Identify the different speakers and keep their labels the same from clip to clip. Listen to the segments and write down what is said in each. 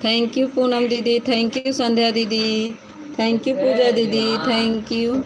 Speaker 1: Thank you Poonam दीदी, thank you Sandhya दीदी, thank you Pooja दीदी, थैंक यू।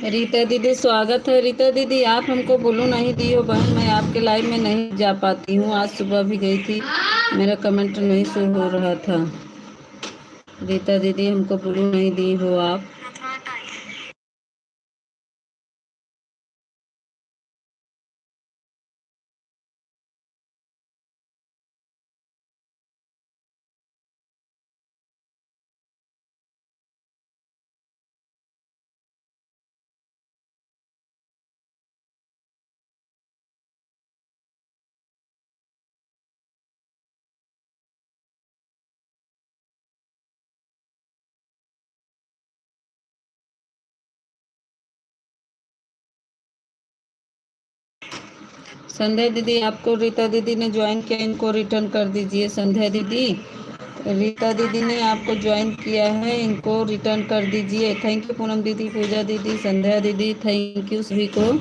Speaker 1: रीता दीदी स्वागत है। रीता दीदी आप हमको ब्लू नहीं दी हो बहन, मैं आपके लाइव में नहीं जा पाती हूँ। आज सुबह भी गई थी, मेरा कमेंट नहीं शो हो रहा था। रीता दीदी हमको ब्लू नहीं दी हो आप। संध्या दीदी आपको रीता दीदी ने ज्वाइन किया, इनको रिटर्न कर दीजिए। संध्या दीदी, रीता दीदी ने आपको ज्वाइन किया है, इनको रिटर्न कर दीजिए। थैंक यू पूनम दीदी, पूजा दीदी, संध्या दीदी, थैंक यू सभी को।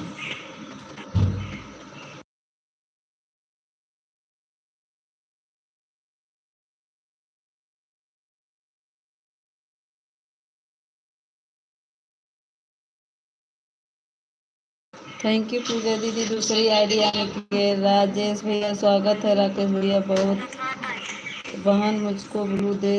Speaker 1: थैंक यू पूजा दीदी दूसरी आईडी आने के लिए। राजेश भैया स्वागत है। राकेश भैया बहुत बहन मुझको ब्लू दे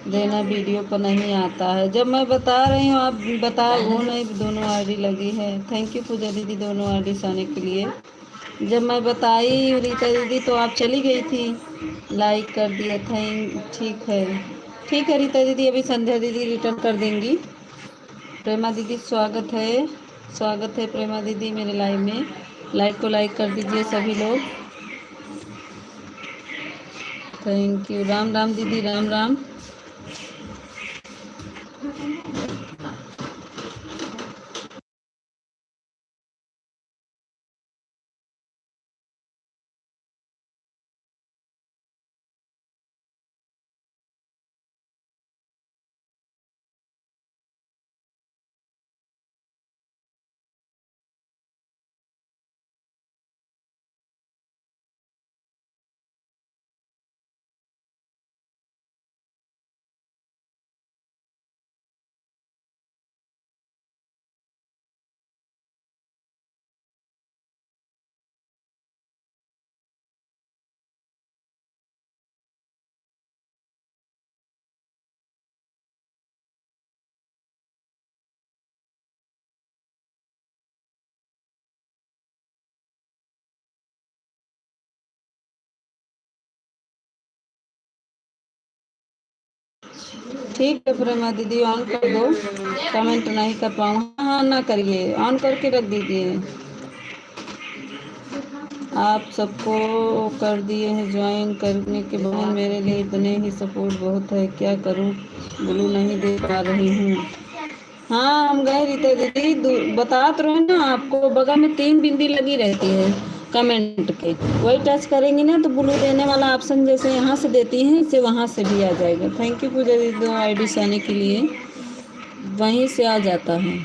Speaker 1: देना, वीडियो पर नहीं आता है। जब मैं बता रही हूँ आप बता, वो नहीं दोनों आईडी लगी है। थैंक यू पूजा दीदी दोनों आईडी आने के लिए। जब मैं बताई रीता दीदी तो आप चली गई थी, लाइक कर दिया। ठीक है, ठीक है रीता दीदी, अभी संध्या दीदी रिटर्न कर देंगी। प्रेमा दीदी स्वागत है, स्वागत है प्रेमा दीदी मेरे लाइव में। लाइक को लाइक कर दीजिए सभी लोग। Thank you. राम राम दीदी, राम राम। ठीक है प्रेमा दीदी, ऑन कर दो। कमेंट नहीं कर पाऊँ, हाँ ना करिए, ऑन करके रख दीजिए। आप सबको कर दिए हैं ज्वाइन करने के बाद मेरे लिए इतने ही सपोर्ट बहुत है, क्या करूं ब्लू नहीं दे पा रही हूँ। हाँ हम गए रीता दीदी, बता तो रहे ना आपको, बगल में 3 बिंदी लगी रहती है कमेंट के, वही टच करेंगी ना तो ब्लू देने वाला ऑप्शन जैसे यहाँ से देती हैं इसे वहाँ से भी आ जाएगा। थैंक यू पूजा दीदी दो आईडी से आने के लिए, वहीं से आ जाता है।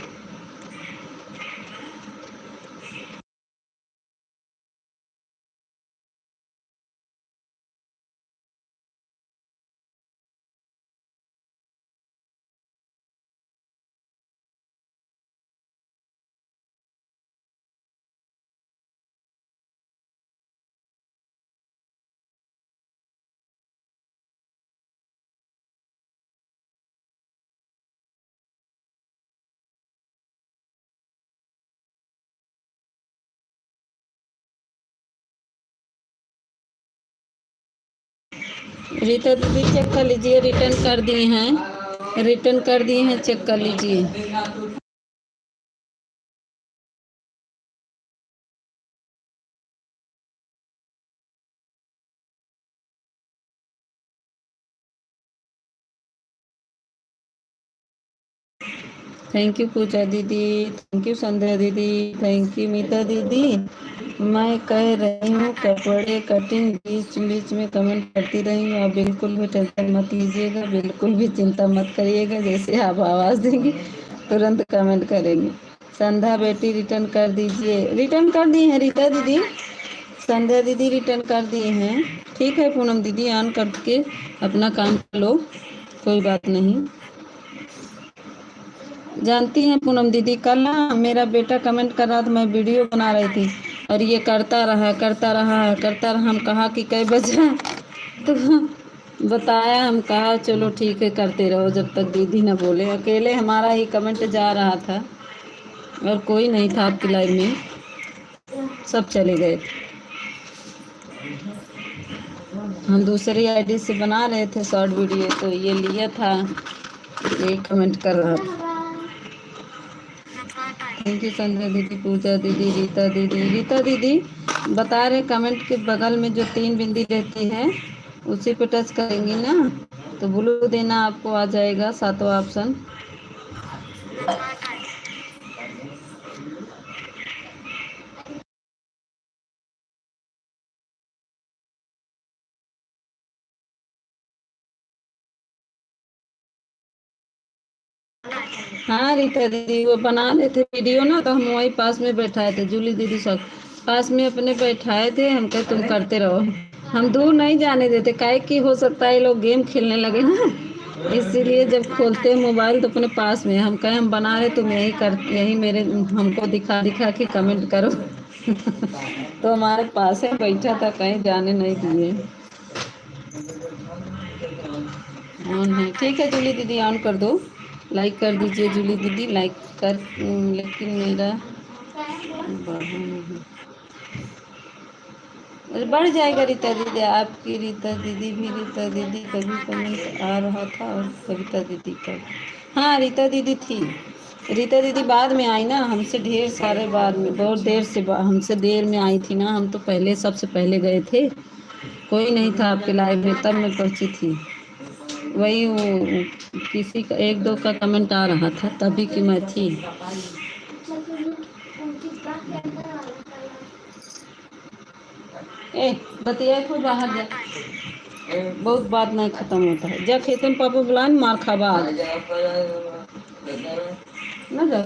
Speaker 1: रीता दीदी चेक कर लीजिए, रिटर्न कर दिए हैं, रिटर्न कर दिए हैं, चेक कर लीजिए। थैंक यू पूजा दीदी, थैंक यू संध्या दीदी, थैंक यू मीता दीदी। मैं कह रही हूँ कपड़े कटिंग बीच बीच में कमेंट करती रही हूँ, आप बिल्कुल भी टेंशन मत लीजिएगा, बिल्कुल भी चिंता मत करिएगा, जैसे आप आवाज़ देंगी तुरंत कमेंट करेंगे। संध्या बेटी रिटर्न कर दीजिए, रिटर्न कर दी है रीता दीदी, संध्या दीदी रिटर्न कर दिए हैं। ठीक है पूनम दीदी, ऑन करके अपना काम कर लो, कोई बात नहीं। जानती हैं पूनम दीदी, कल ना मेरा बेटा कमेंट कर रहा था, मैं वीडियो बना रही थी और ये करता रहा करता रहा करता रहा। हम कहा कि कई बजे तो बताया, हम कहा चलो ठीक है करते रहो जब तक दीदी ना बोले। अकेले हमारा ही कमेंट जा रहा था और कोई नहीं था आपकी लाइव में, सब चले गए थे। हम दूसरी आईडी से बना रहे थे शॉर्ट वीडियो, तो ये लिया था, यही कमेंट कर रहा था। थैंक यू संध्या दीदी, पूजा दीदी, रीता दीदी। रीता दीदी बता रहे कमेंट के बगल में जो तीन बिंदी रहती है उसी पे टच करेंगी ना तो ब्लू देना आपको आ जाएगा, सातों ऑप्शन। हाँ रीता दीदी वो बना रहे थे वीडियो ना, तो हम वहीं पास में बैठाए थे, जूली दीदी सब पास में अपने बैठाए थे। हम कहे तुम करते रहो, हम दूर नहीं जाने देते, काहे कि हो सकता है ये लोग गेम खेलने लगे ना, इसीलिए जब खोलते हैं मोबाइल तो अपने पास में। हम कहे हम बना रहे तुम यही कर, यही मेरे हमको दिखा दिखा के कमेंट करो तो हमारे पास है बैठा था, कहीं जाने नहीं दिए। ऑन है, ठीक है जूली दीदी ऑन कर दो, लाइक कर दीजिए जूली दीदी, लाइक कर। लेकिन मेरा बढ़ा नहीं, अरे बढ़ जाएगा रीता दीदी, आपकी रीता दीदी भी, रीता दीदी कभी कमेंट आ रहा था और कविता दीदी का। हाँ रीता दीदी थी, रीता दीदी बाद में आई ना, हमसे ढेर सारे बाद में, बहुत देर से हमसे देर में आई थी ना, हम तो पहले सबसे पहले गए थे, कोई नहीं था आपके लाइव में, तब मैं पहुंची थी। वही वो किसी का एक दो का कमेंट आ रहा था तभी कि मैं थी। ए बतिया को बाहर जा, बहुत बात नहीं खत्म होता है, जा खेतन पापा बुलान मार खाबा ना जाओ,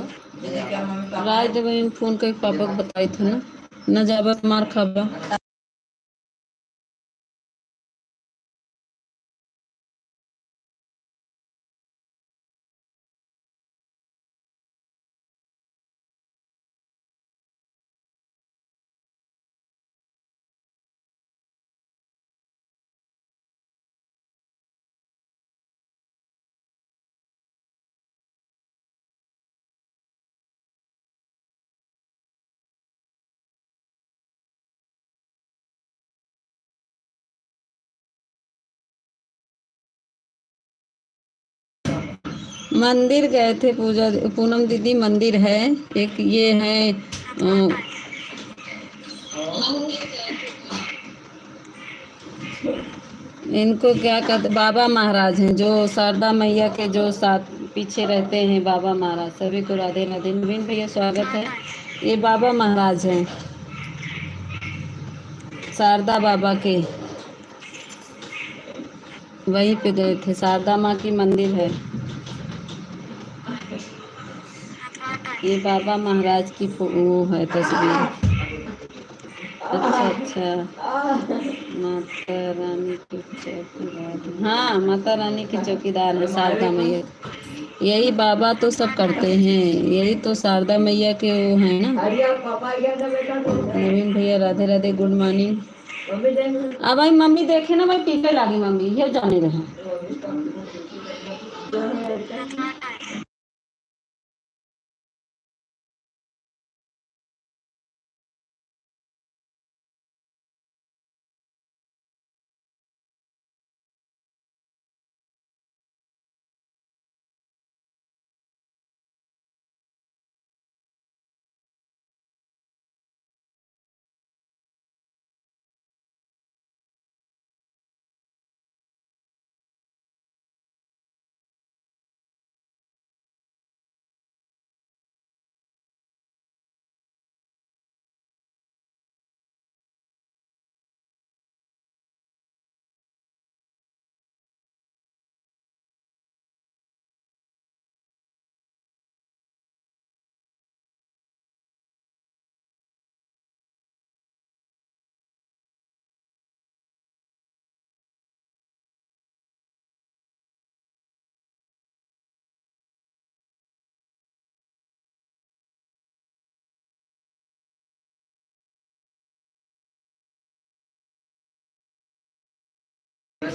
Speaker 1: राय देवे फोन करके पापा को बताई थे ना, न जाबा मार खाबा। मंदिर गए थे पूजा, पूनम दीदी मंदिर है एक, ये है इनको क्या कहते, बाबा महाराज हैं जो शारदा मैया के जो साथ पीछे रहते हैं, बाबा महाराज। सभी को राधे राधे, नवीन भैया स्वागत है। ये बाबा महाराज हैं शारदा बाबा के, वहीं पे गए थे, शारदा माँ की मंदिर है। ये बाबा महाराज की वो है तस्वीर। अच्छा अच्छा, माता रानी की चौकीदार, हाँ माता रानी की चौकीदार है शारदा मैया। यही बाबा तो सब करते हैं, यही तो शारदा मैया के वो हैं ना। नवीन भैया राधे राधे, गुड मॉर्निंग। अब भाई मम्मी देखे ना, भाई पीछे लगी मम्मी, ये जाने रहे।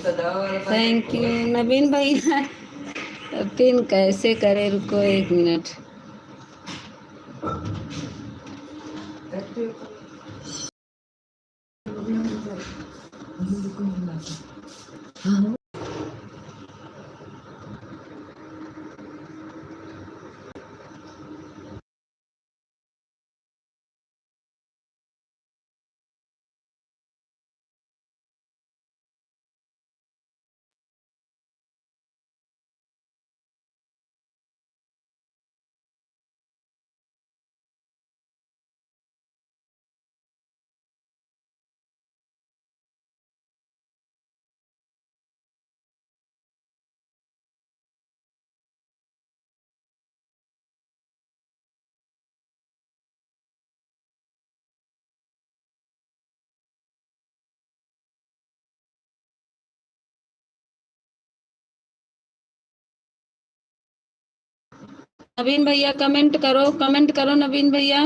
Speaker 1: थैंक यू नवीन भैया। पिन कैसे करे, रुको 1 मिनट। नवीन भैया कमेंट करो नवीन भैया।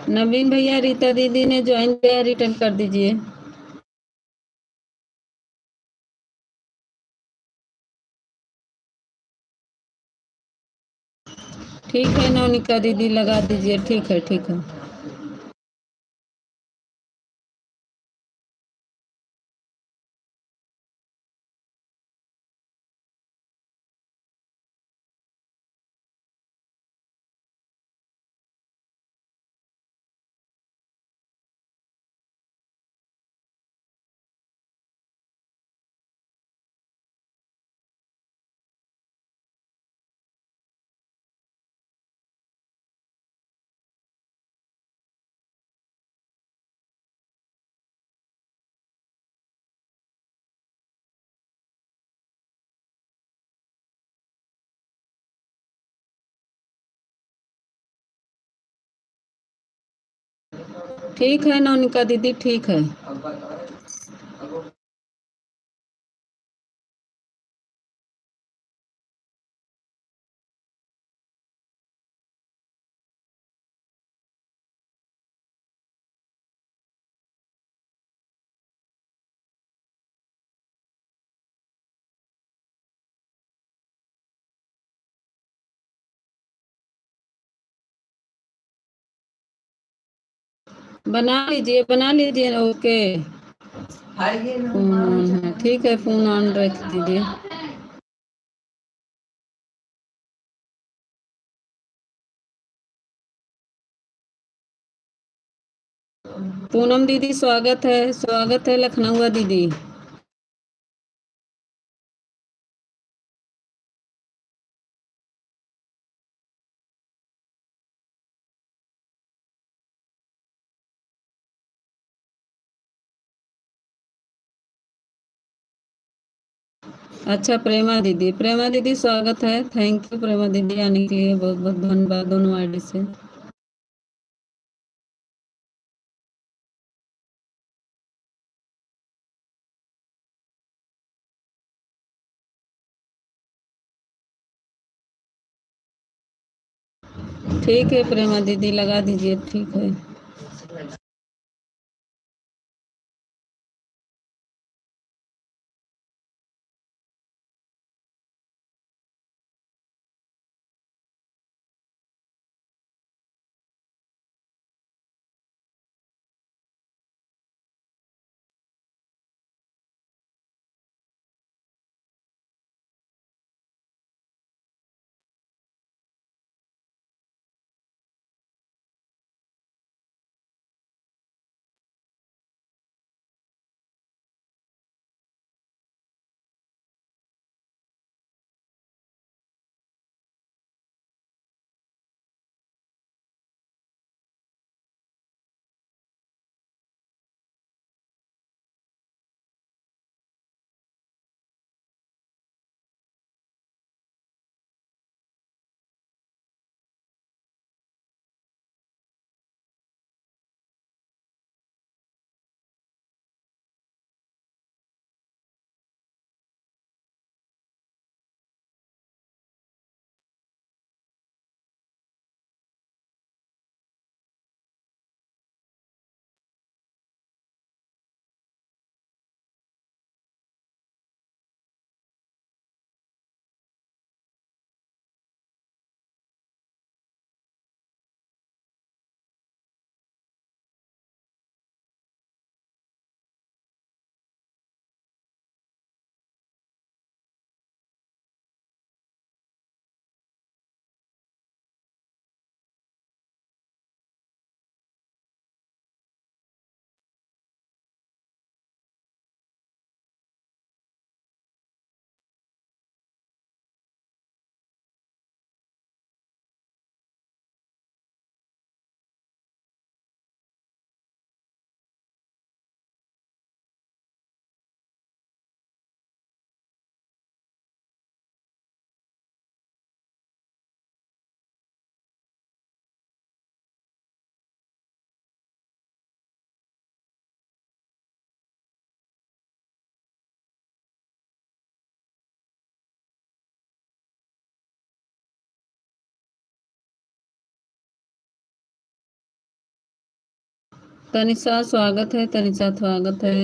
Speaker 1: नवीन भैया रीता दीदी ने ज्वाइन किया, रिटर्न कर दीजिए। ठीक है नवनिका दीदी लगा दीजिए, ठीक है ठीक है। ठीक है नवनिका दीदी, ठीक है। बना लीजिए ओके। ठीक है, फोन ऑन रख दीजिए। पूनम दीदी स्वागत है लखनऊ दीदी। अच्छा प्रेमा दीदी स्वागत है। थैंक यू प्रेमा दीदी आने के लिए, बहुत बहुत धन्यवाद दोनों आईडी से। ठीक है प्रेमा दीदी लगा दीजिए, ठीक है। तनिषा स्वागत है, तनिषा स्वागत है।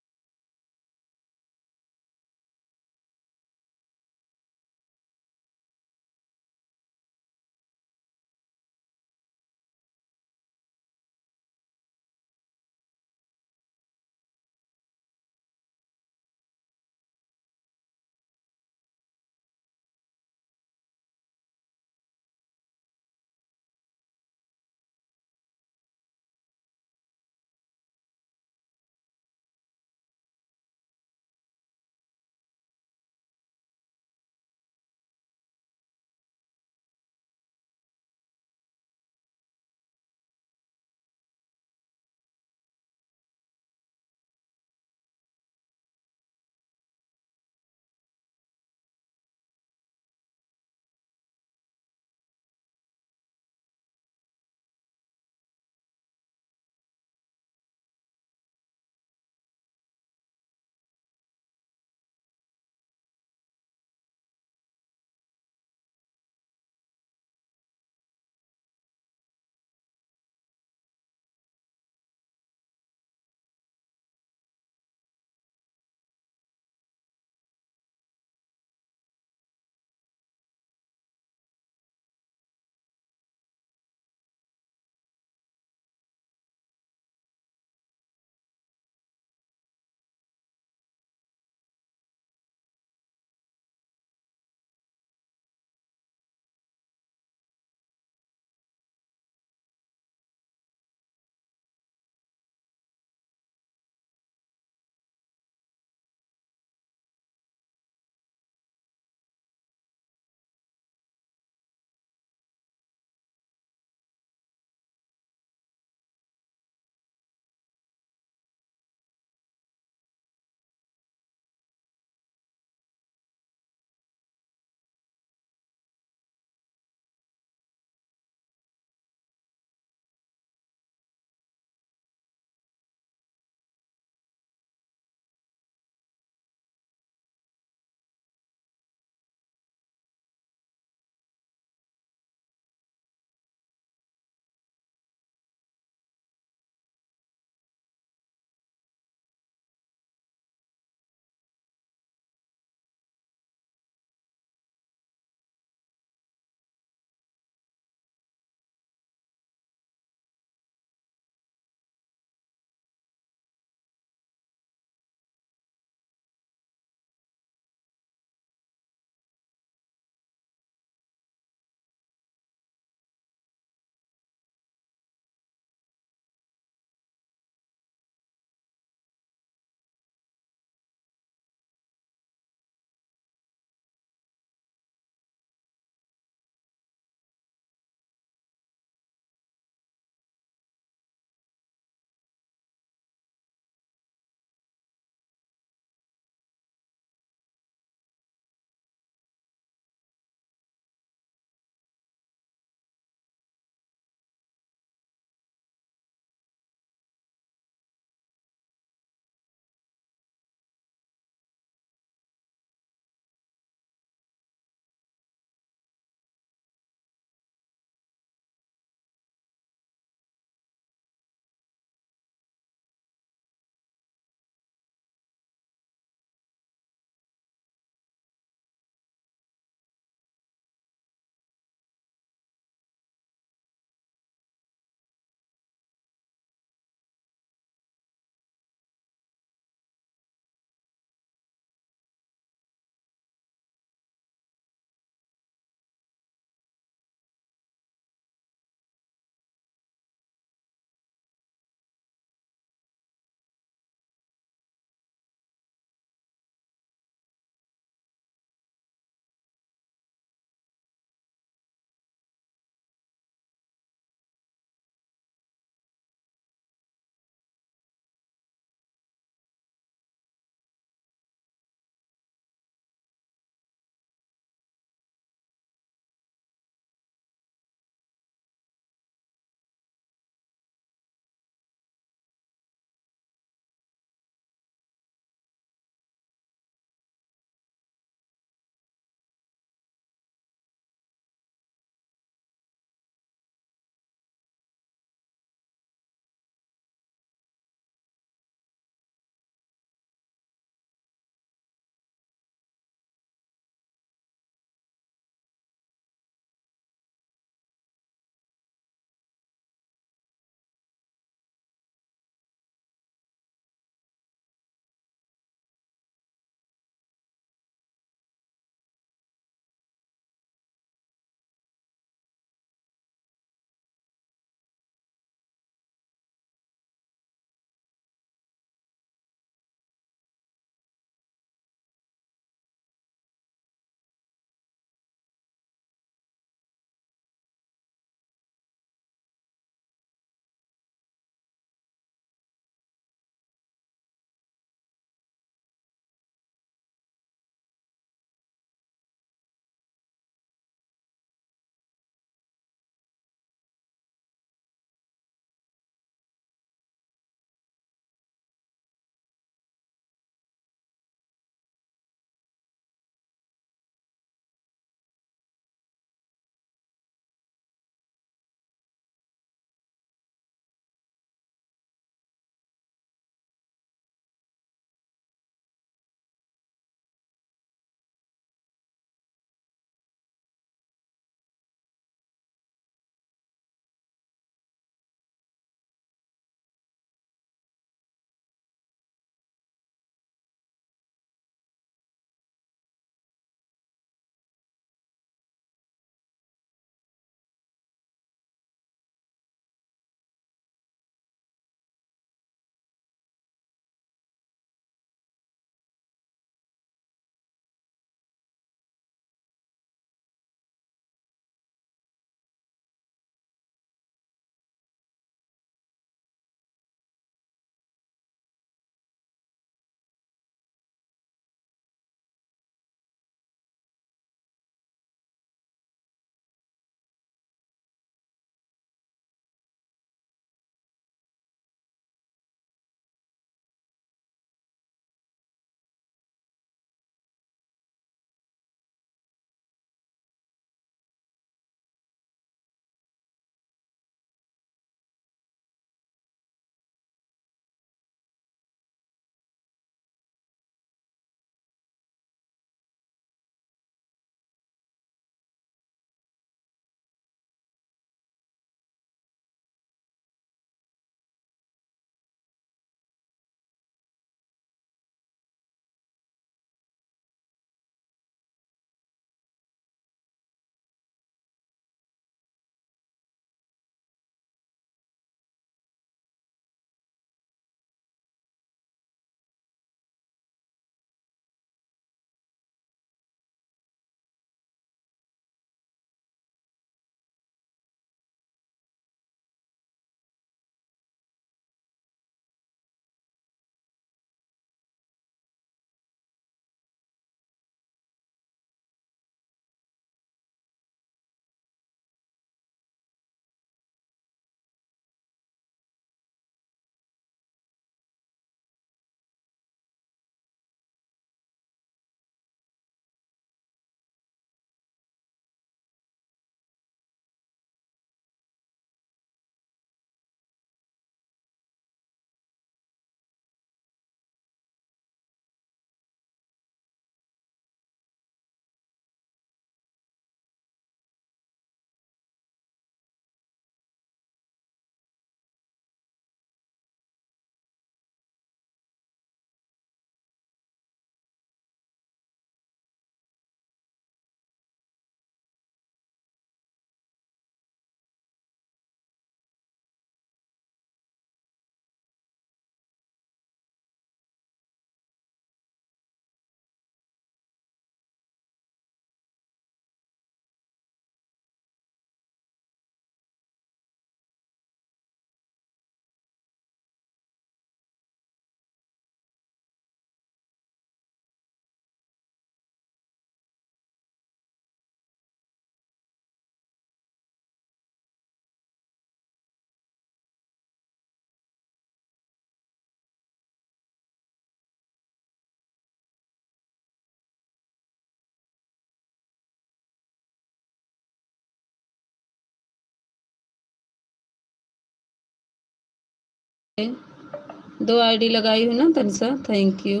Speaker 1: 2 आईडी लगाई हूँ ना तनिषा, थैंक यू।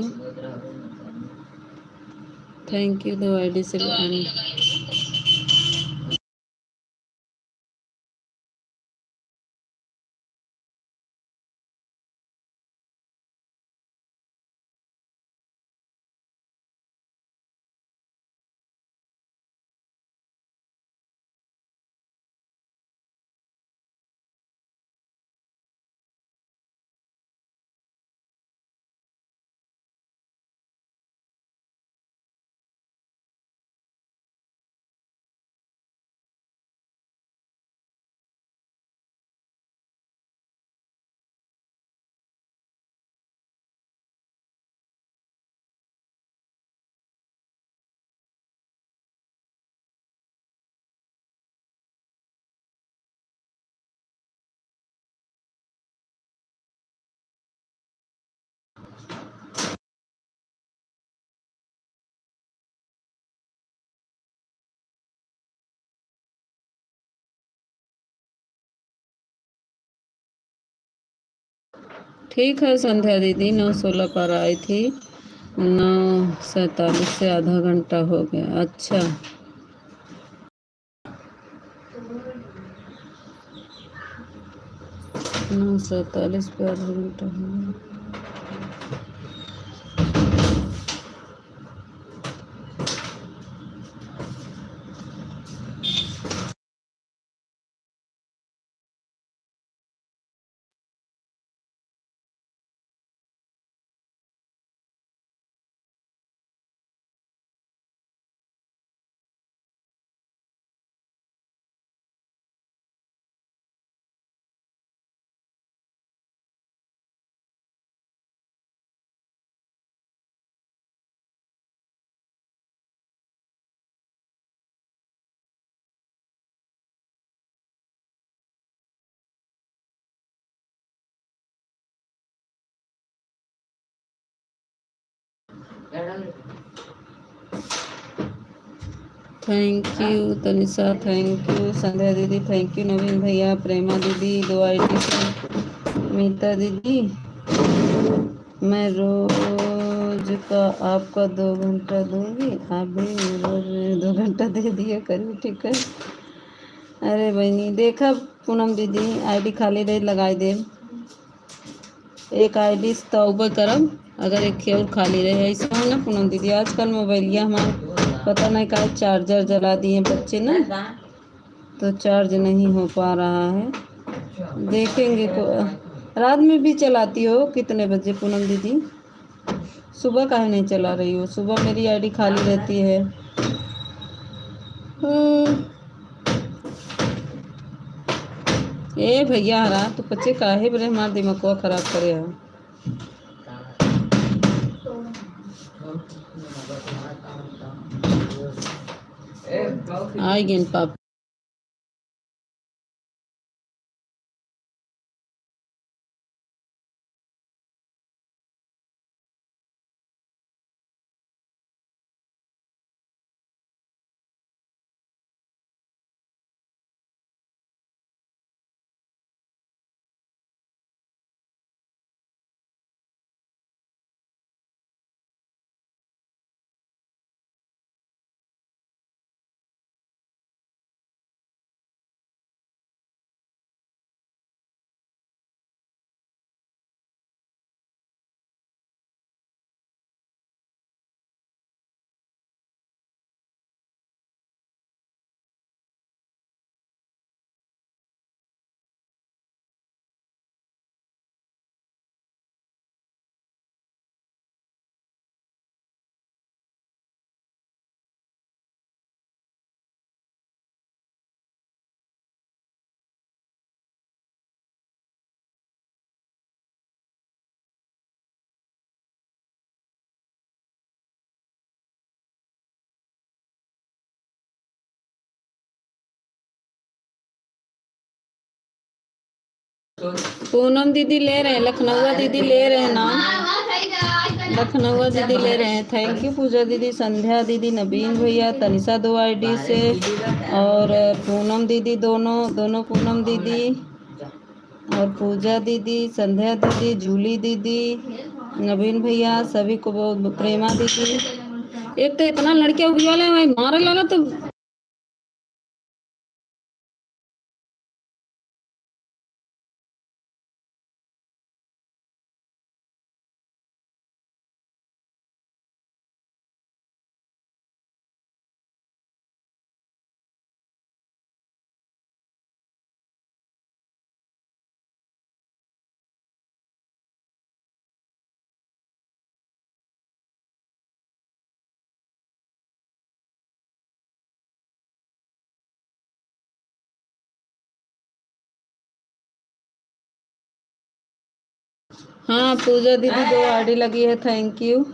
Speaker 1: 2 आईडी से लगाने। ठीक है संध्या दीदी, 9:16 पर आई थी, 9:47 से आधा घंटा हो गया। अच्छा 9:47 पे आधा घंटा हो गया। Thank you Tanisha, thank you Sandhya दीदी, थैंक यू नवीन भैया, प्रेमा दीदी 2 आईडी से, मीता दीदी। मैं रोज का आपका 2 घंटा दूंगी, आप भी रोज 2 घंटा दे दिया करिए, ठीक है। अरे बहनी देखा पूनम दीदी, आईडी खाली रही लगाई दे, एक आईडी तौबा करब अगर एक और खाली रहे, ऐसा हो ना पूनम दीदी। आजकल मोबाइलिया हमारा पता नहीं का चार्जर जला दिए बच्चे ना, तो चार्ज नहीं हो पा रहा है। देखेंगे रात में भी चलाती हो कितने बजे पूनम दीदी? सुबह काहे नहीं चला रही हो? सुबह मेरी आईडी खाली रहती है। ए भैया हरा तो बच्चे काहे बरे हमार दिमाग खराब करे हो। आई गेन पाप पूनम दीदी ले रहे हैं, लखनऊ दीदी ले रहे हैं नाम, लखनऊ दीदी ले रहे हैं। थैंक यू पूजा दीदी, संध्या दीदी, नवीन भैया, तनिषा 2 आईडी से, और पूनम दीदी, दोनों पूनम दीदी। और पूजा दीदी, संध्या दीदी, जूली दीदी, नवीन भैया, सभी को बहुत, प्रेमा दीदी। एक तो इतना लड़के उबियाले भाई मारे ला तो। हाँ पूजा दीदी 2 आईडी लगी है, thank you.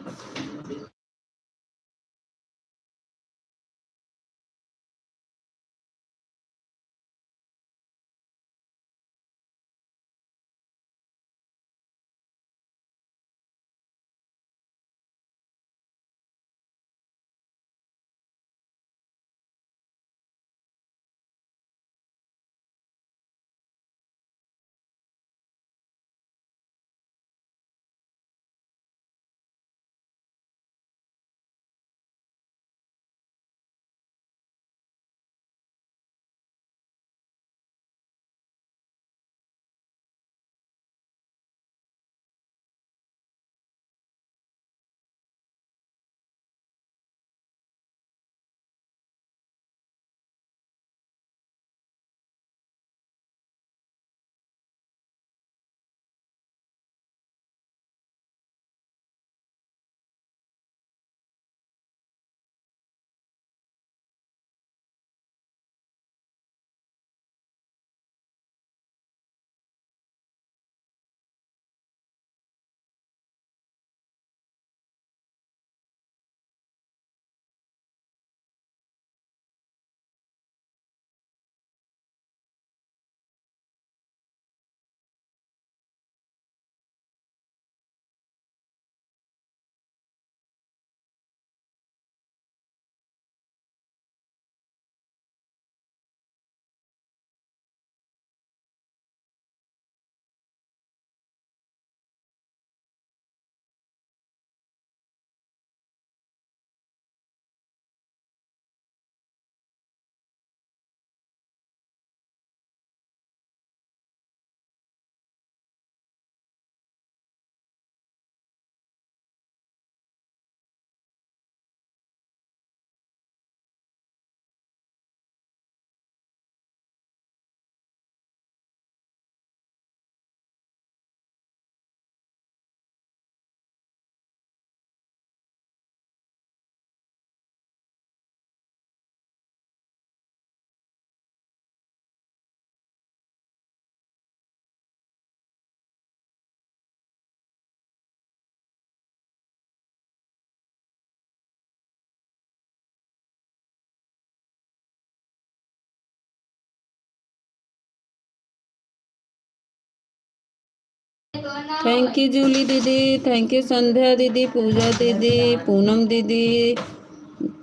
Speaker 1: Thank you Julie दीदी, थैंक यू संध्या दीदी, पूजा दीदी, पूनम दीदी,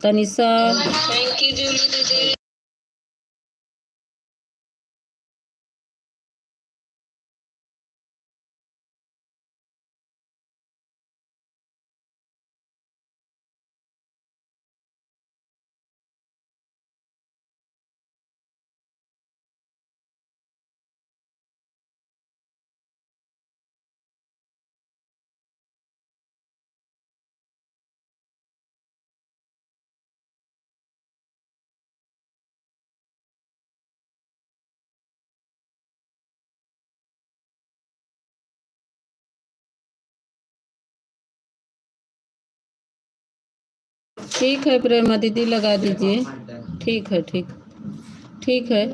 Speaker 1: तनिषा। थैंक यू जूली दीदी। ठीक है प्रेमा दीदी लगा दीजिए। ठीक है, ठीक। ठीक है।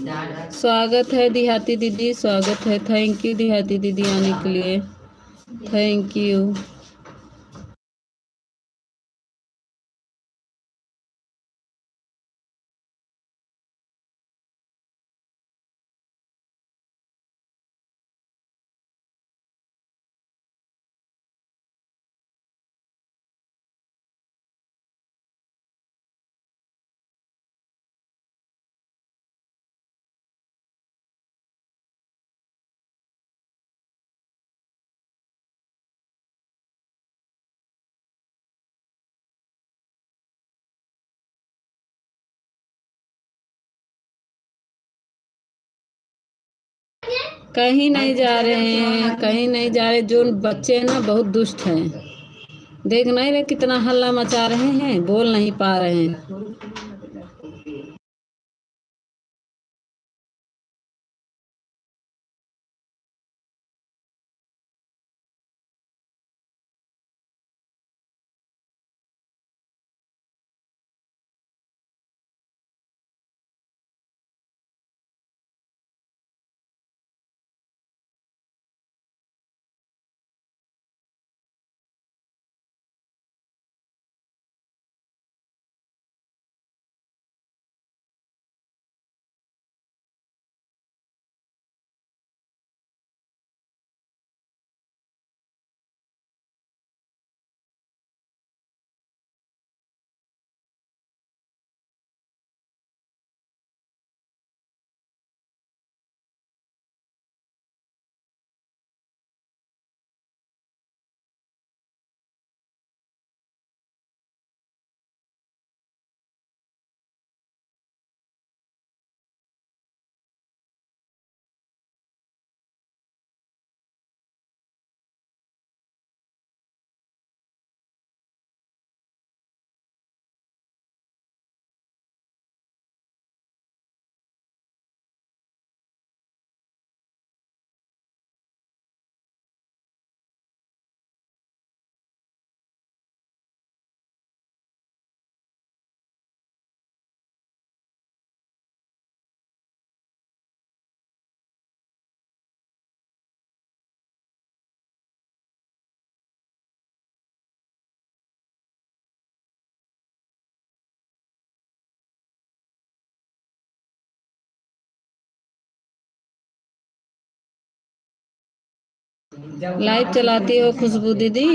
Speaker 1: स्वागत है देहाती दीदी, स्वागत है। थैंक यू देहाती दीदी आने के लिए। Thank you. कहीं नहीं जा रहे हैं, कहीं नहीं जा रहे। जो बच्चे हैं ना बहुत दुष्ट हैं। देख नहीं रहे कितना हल्ला मचा रहे हैं, बोल नहीं पा रहे हैं। लाइव चलाती हो खुशबू दीदी?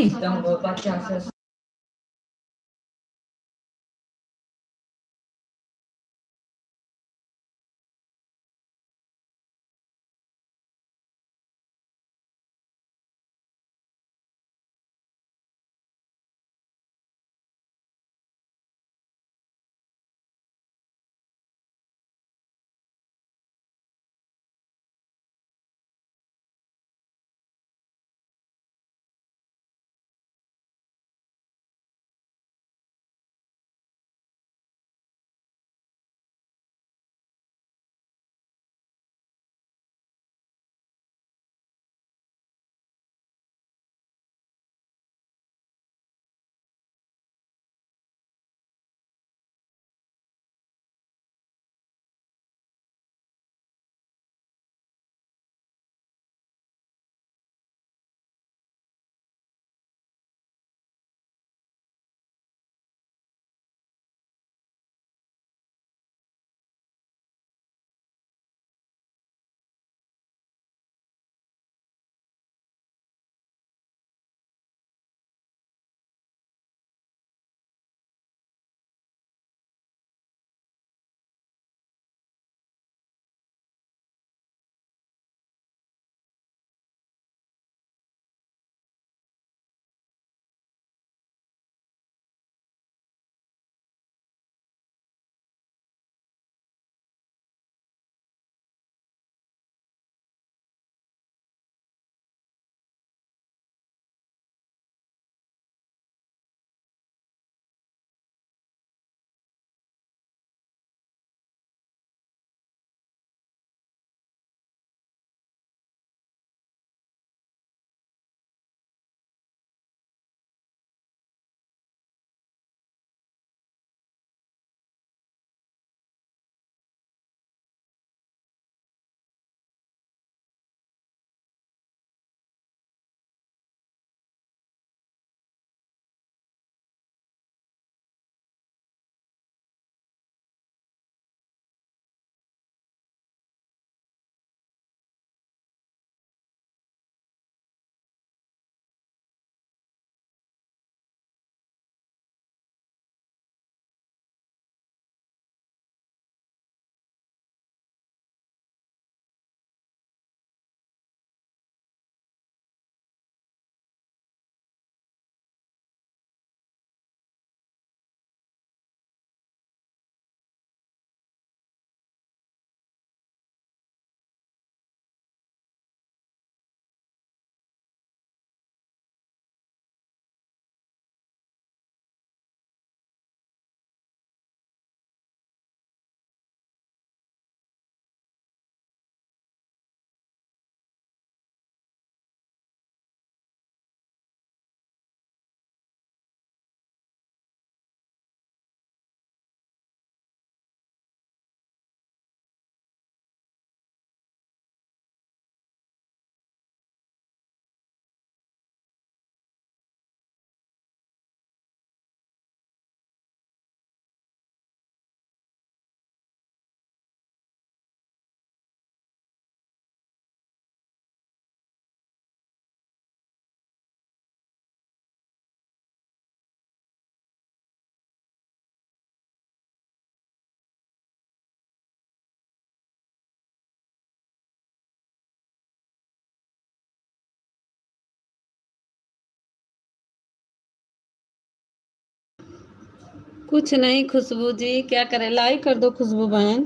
Speaker 1: कुछ नहीं खुशबू जी, क्या करें, लाइक कर दो खुशबू बहन।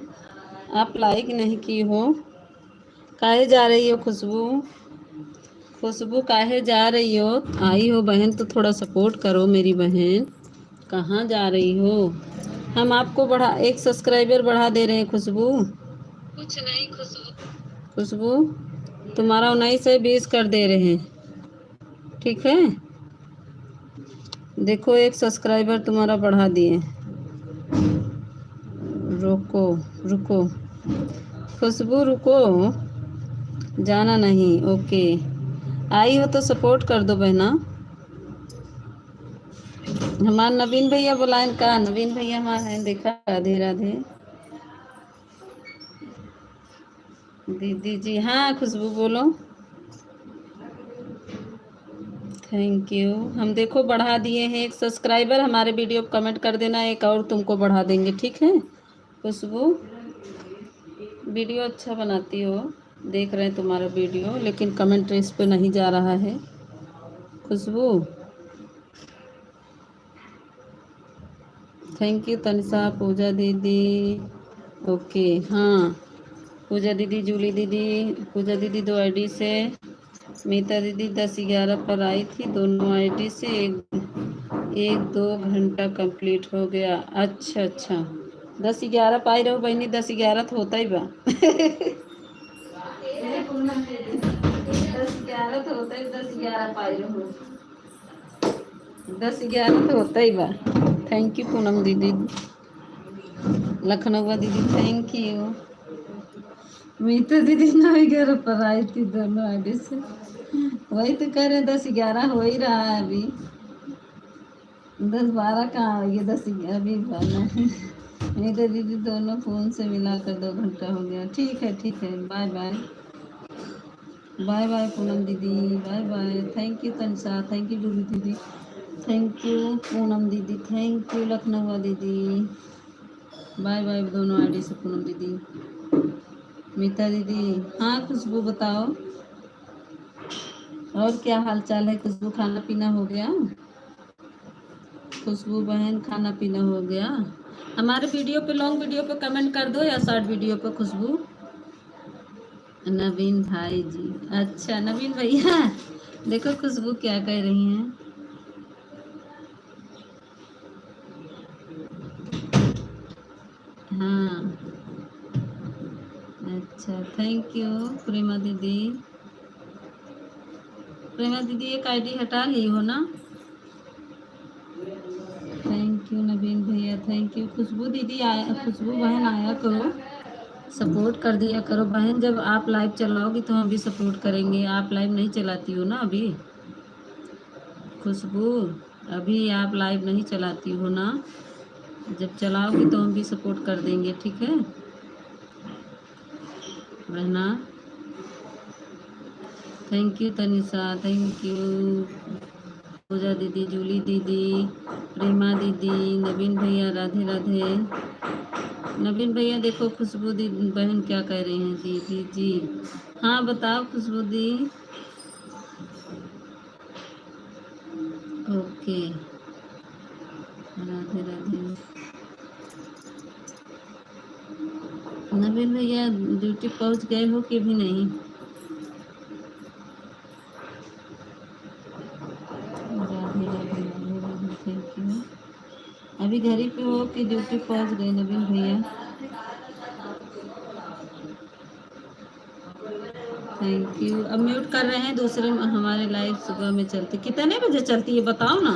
Speaker 1: आप लाइक नहीं की हो। काहे जा रही हो खुशबू? खुशबू काहे जा रही हो? आई हो बहन तो थोड़ा सपोर्ट करो मेरी बहन। कहाँ जा रही हो? हम आपको बढ़ा एक सब्सक्राइबर बढ़ा दे रहे हैं खुशबू। कुछ नहीं खुशबू। खुशबू तुम्हारा 19 से 20 कर दे रहे हैं, ठीक है? देखो एक सब्सक्राइबर तुम्हारा बढ़ा दिए। रुको, रुको खुशबू रुको, जाना नहीं। ओके, आई हो तो सपोर्ट कर दो बहना। हमारे नवीन भैया बुलाएं का, नवीन भैया हमारे हैं, देखा? राधे राधे दीदी जी। हाँ खुशबू बोलो। Thank you. हम देखो बढ़ा दिए हैं एक सब्सक्राइबर। हमारे वीडियो पे कमेंट कर देना, एक और तुमको बढ़ा देंगे, ठीक है? खुशबू वीडियो अच्छा बनाती हो, देख रहे हैं तुम्हारा वीडियो, लेकिन कमेंट इस पे नहीं जा रहा है। खुशबू थैंक यू तनिषा, पूजा दीदी। ओके हाँ, पूजा दीदी, जूली दीदी। पूजा दीदी 2 आईडी से, मीता दीदी 10-11 पर आई थी, दोनों आईडी से। एक एक 2 घंटा कंप्लीट हो गया। अच्छा अच्छा, 10-11 पाई रहो बहनी, 10-11 तो होता ही बा। 10-11 तो होता ही, 10-11 पाई रहो, 10-11 तो होता ही बा। थैंक यू पूनम दीदी, लखनऊ दीदी थैंक यू। मीता दीदी 9-11 पर आई थी, दोनों आईडी से। वही तो कह रहे 10-11 हो ही रहा है अभी। 10-12 कहाँ, ये 10 अभी भरना है। मीता दीदी दोनों फोन से मिलाकर 2 घंटा हो गया। ठीक है ठीक है, bye bye. Bye bye Poonam दीदी, bye bye. Thank you Tanisha, thank you Julie दीदी, थैंक यू पूनम दीदी, थैंक यू लखनऊ दीदी। बाय बाय दोनों आईडी से पूनम दीदी, मीता दीदी। हाँ खुशबू बताओ, और क्या हाल चाल है खुशबू? खाना पीना हो गया? खुशबू बहन खाना पीना हो गया? हमारे वीडियो पे, लॉन्ग वीडियो पे कमेंट कर दो या शॉर्ट वीडियो पे खुशबू? नवीन भाई जी, अच्छा नवीन भैया। देखो खुशबू क्या कह रही हैं। हाँ अच्छा, थैंक यू प्रेमा दीदी। प्रेमा दीदी एक आईडी हटा ली हो ना? थैंक यू नवीन भैया, थैंक यू खुशबू दीदी। आया खुशबू बहन, आया करो, सपोर्ट कर दिया करो बहन। जब आप लाइव चलाओगी तो हम भी सपोर्ट करेंगे। आप लाइव नहीं चलाती हो ना अभी खुशबू, अभी आप लाइव नहीं चलाती हो ना? जब चलाओगी तो हम भी सपोर्ट कर देंगे, ठीक है बहना? Thank you Tanisha, thank you Pooja दीदी, जूली दीदी, प्रेमा दीदी, नवीन भैया राधे राधे। नवीन भैया देखो खुशबू दी बहन क्या कह रही हैं। दीदी जी हाँ बताओ खुशबू दी। ओके राधे राधे। नवीन भैया ड्यूटी पहुंच गए हो कि भी नहीं? Radhe Radhe Radhe Radhe, thank you. अभी घर ही पे हो कि ड्यूटी पहुंच गए नवीन भैया? Thank you. अब म्यूट कर रहे हैं, दूसरे हमारे लाइव सुबह में चलती, कितने बजे चलती है बताओ ना?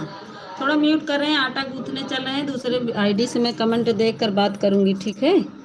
Speaker 1: थोड़ा म्यूट कर रहे हैं, आटा गूंथने चल रहे हैं, दूसरे आईडी से मैं कमेंट देख कर बात करूंगी, ठीक है?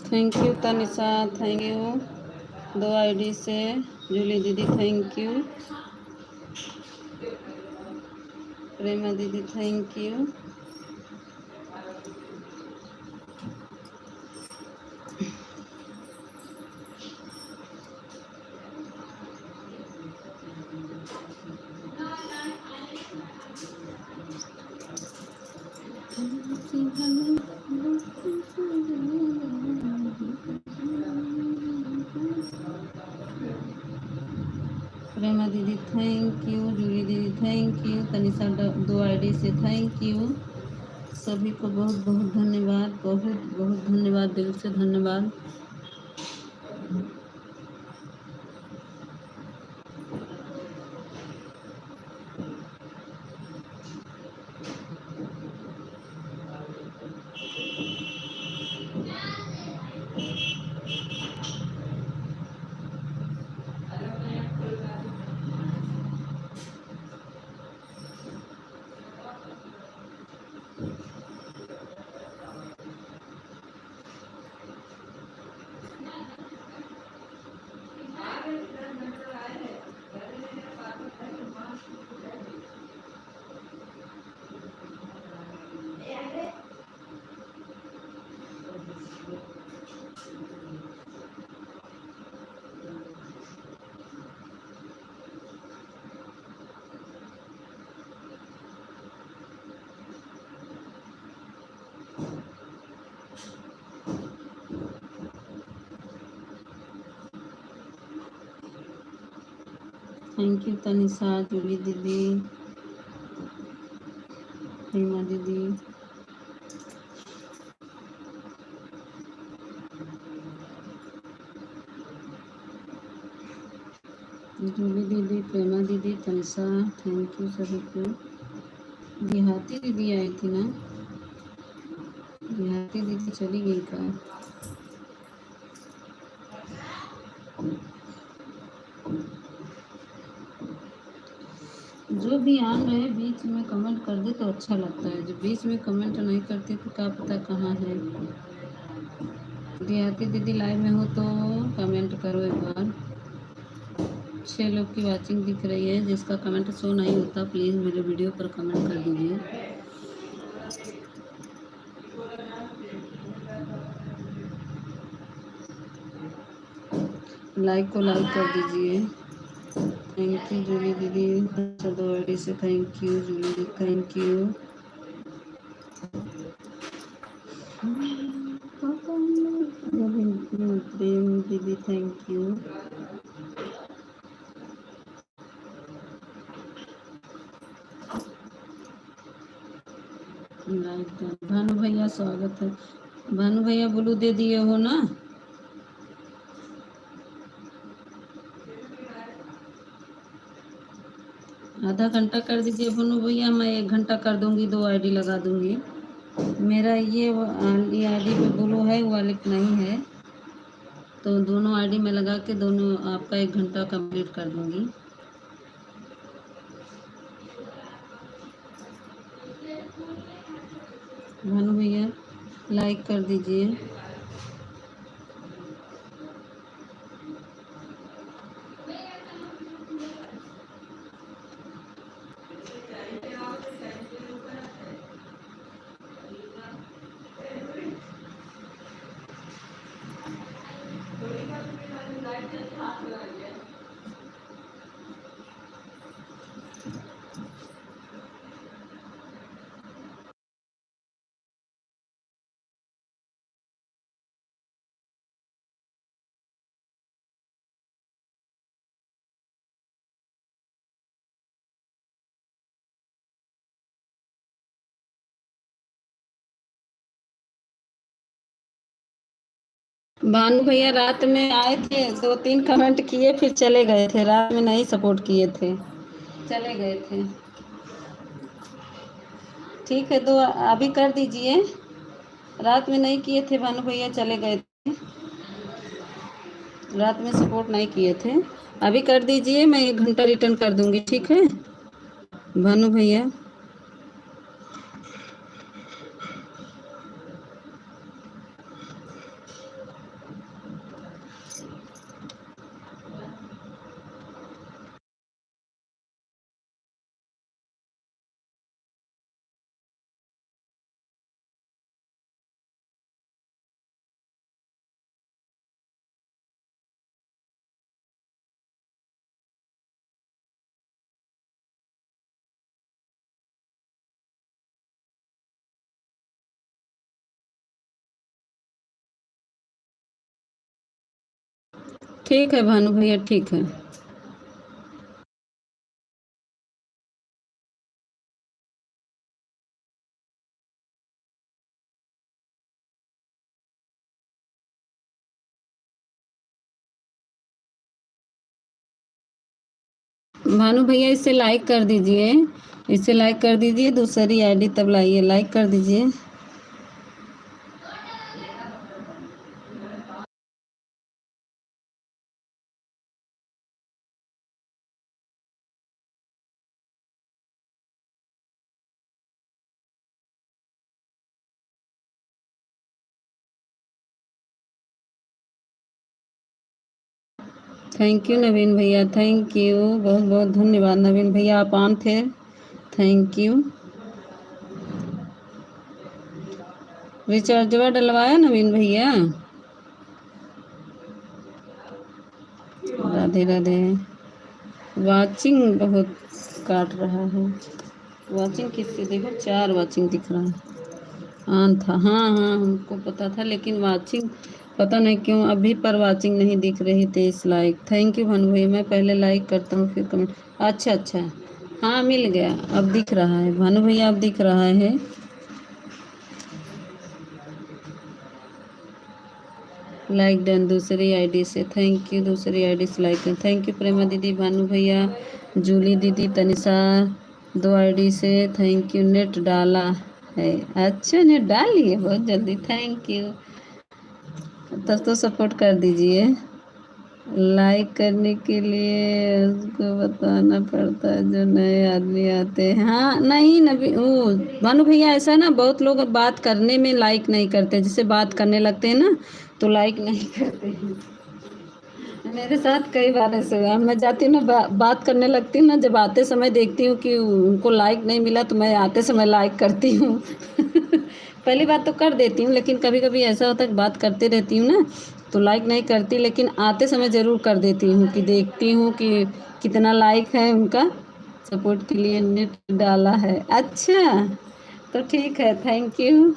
Speaker 1: Thank you Tanisha, thank you 2 ID से। जूली दीदी थैंक यू। प्रेमा दीदी थैंक यू। प्रेमा दीदी थैंक यू। जूली दीदी थैंक यू। तनिषा 2 आईडी से थैंक यू। सभी को बहुत बहुत धन्यवाद, बहुत बहुत धन्यवाद, दिल से धन्यवाद। थैंक यू तनिषा, जूली दीदी, प्रेमा दीदी। जूली दीदी, प्रेमा दीदी, तनिषा, थैंक यू सभी को। देहाती दीदी आई थी ना? देहाती दीदी चली गई का? जो भी आन रहे बीच में कमेंट कर दे तो अच्छा लगता है। जो बीच में कमेंट नहीं करते तो क्या पता कहाँ है। देहाती दीदी लाइव में हो तो कमेंट करो एक बार। 6 लोग की वाचिंग दिख रही है। जिसका कमेंट शो नहीं होता प्लीज़ मेरे वीडियो पर कमेंट कर दीजिए। लाइक को लाइक कर दीजिए। थैंक यू जूली दीदी, 2 आईडी से थैंक यू। जूली दीदी थैंक यू। प्रेम दीदी थैंक यू। भानु भैया स्वागत है। भानु भैया ब्लू दे दिए हो ना? आधा घंटा कर दीजिए भानु भैया, मैं 1 घंटा कर दूंगी, 2 आईडी लगा दूंगी। मेरा ये आईडी पे ब्लू है, वाले नहीं है, तो दोनों आईडी में लगा के दोनों आपका 1 घंटा कंप्लीट कर दूंगी। भानु भैया लाइक कर दीजिए। भानु भैया रात में आए थे, 2-3 कमेंट किए फिर चले गए थे। रात में नहीं सपोर्ट किए थे, चले गए थे। ठीक है, तो अभी कर दीजिए। रात में नहीं किए थे भानु भैया, चले गए थे। रात में सपोर्ट नहीं किए थे। अभी कर दीजिए, मैं 1 घंटा रिटर्न कर दूंगी। ठीक है भानु भैया। ठीक है भानु भैया, ठीक है। भानु भैया इसे लाइक कर दीजिए, इसे लाइक कर दीजिए, दूसरी आईडी तब लाइए, लाइक कर दीजिए। थैंक यू नवीन भैया, थैंक यू, बहुत बहुत धन्यवाद नवीन भैया, आप ऑन थे, थैंक यू। रिचार्जवा डलवाया नवीन भैया? राधे राधे। वाचिंग बहुत काट रहा है। वाचिंग किससे देखो, 4 वाचिंग दिख रहा है। ऑन था, हाँ हाँ हमको पता था, लेकिन वाचिंग पता नहीं क्यों अभी पर वाचिंग नहीं दिख रही थी। इस लाइक, थैंक यू भानु भैया, मैं पहले लाइक करता हूँ फिर कमेंट। अच्छा अच्छा, हाँ मिल गया, अब दिख रहा है भानु भैया, अब दिख रहा है। लाइक डन दूसरी आईडी से, थैंक यू, दूसरी आईडी से लाइक डन, थैंक यू प्रेमा दीदी, भानु भैया, जूली दीदी, तनिषा, 2 आईडी से थैंक यू। नेट डाला है, अच्छा नेट डाल लिए बहुत जल्दी, थैंक यू। तब तो सपोर्ट कर दीजिए। लाइक करने के लिए उसको बताना पड़ता है, जो नए आदमी आते हैं। हाँ नहीं नबी वो भानु भैया, ऐसा है ना, बहुत लोग अब बात करने में लाइक नहीं करते, जैसे बात करने लगते हैं ना तो लाइक नहीं करते हैं। मेरे साथ कई बार ऐसे हुआ, मैं जाती हूँ ना बात करने लगती हूँ ना, जब आते समय देखती हूँ कि उनको लाइक नहीं मिला तो मैं आते समय लाइक करती हूँ। पहली बात तो कर देती हूँ, लेकिन कभी कभी ऐसा होता है कि बात करते रहती हूँ ना तो लाइक नहीं करती, लेकिन आते समय ज़रूर कर देती हूँ कि देखती हूँ कि कितना लाइक है उनका। सपोर्ट के लिए नेट डाला है, अच्छा तो ठीक है, थैंक यू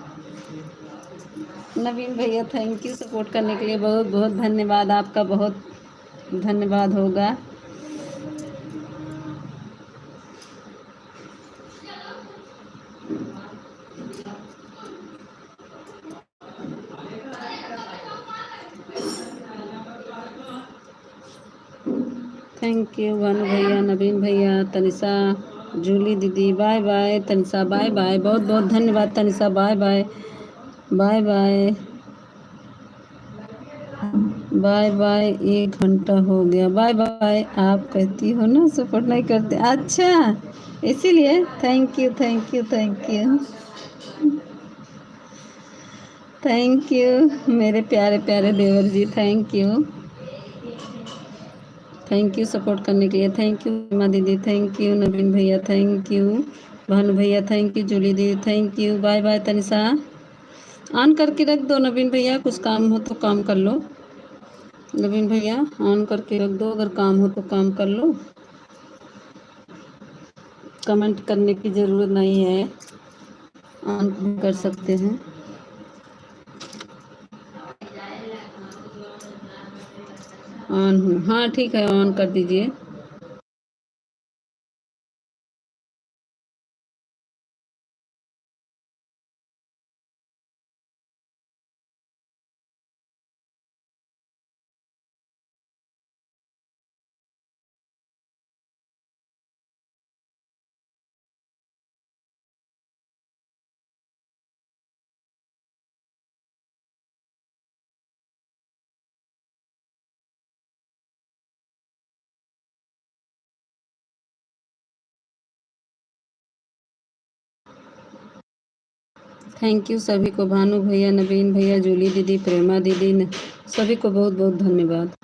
Speaker 1: नवीन भैया, थैंक यू सपोर्ट करने के लिए, बहुत बहुत धन्यवाद आपका, बहुत धन्यवाद होगा। थैंक यू भानु भैया, नवीन भैया, तनिषा, जूली दीदी, bye bye Tanisha, bye bye, बहुत बहुत धन्यवाद Tanisha, bye bye, bye bye, bye bye, 1 घंटा हो गया, बाय बाय। आप कहती हो ना सपोर्ट नहीं करते, अच्छा इसीलिए, thank you thank you thank you, thank you मेरे प्यारे प्यारे देवर जी, thank you, thank you support करने के लिए, थैंक यू सीमा दीदी, थैंक यू नवीन भैया, थैंक यू भानु भैया, थैंक यू जूली दीदी, thank you, bye bye Tanisha. On करके रख दो नवीन भैया, कुछ काम हो तो काम कर लो। नवीन भैया ऑन करके रख दो, अगर काम हो तो काम कर लो, कमेंट करने की ज़रूरत नहीं है, ऑन भी कर सकते हैं। ऑन हूँ, हाँ ठीक है, ऑन कर दीजिए। थैंक यू सभी को, भानु भैया, नवीन भैया, जूली दीदी, प्रेमा दीदी, सभी को बहुत बहुत धन्यवाद।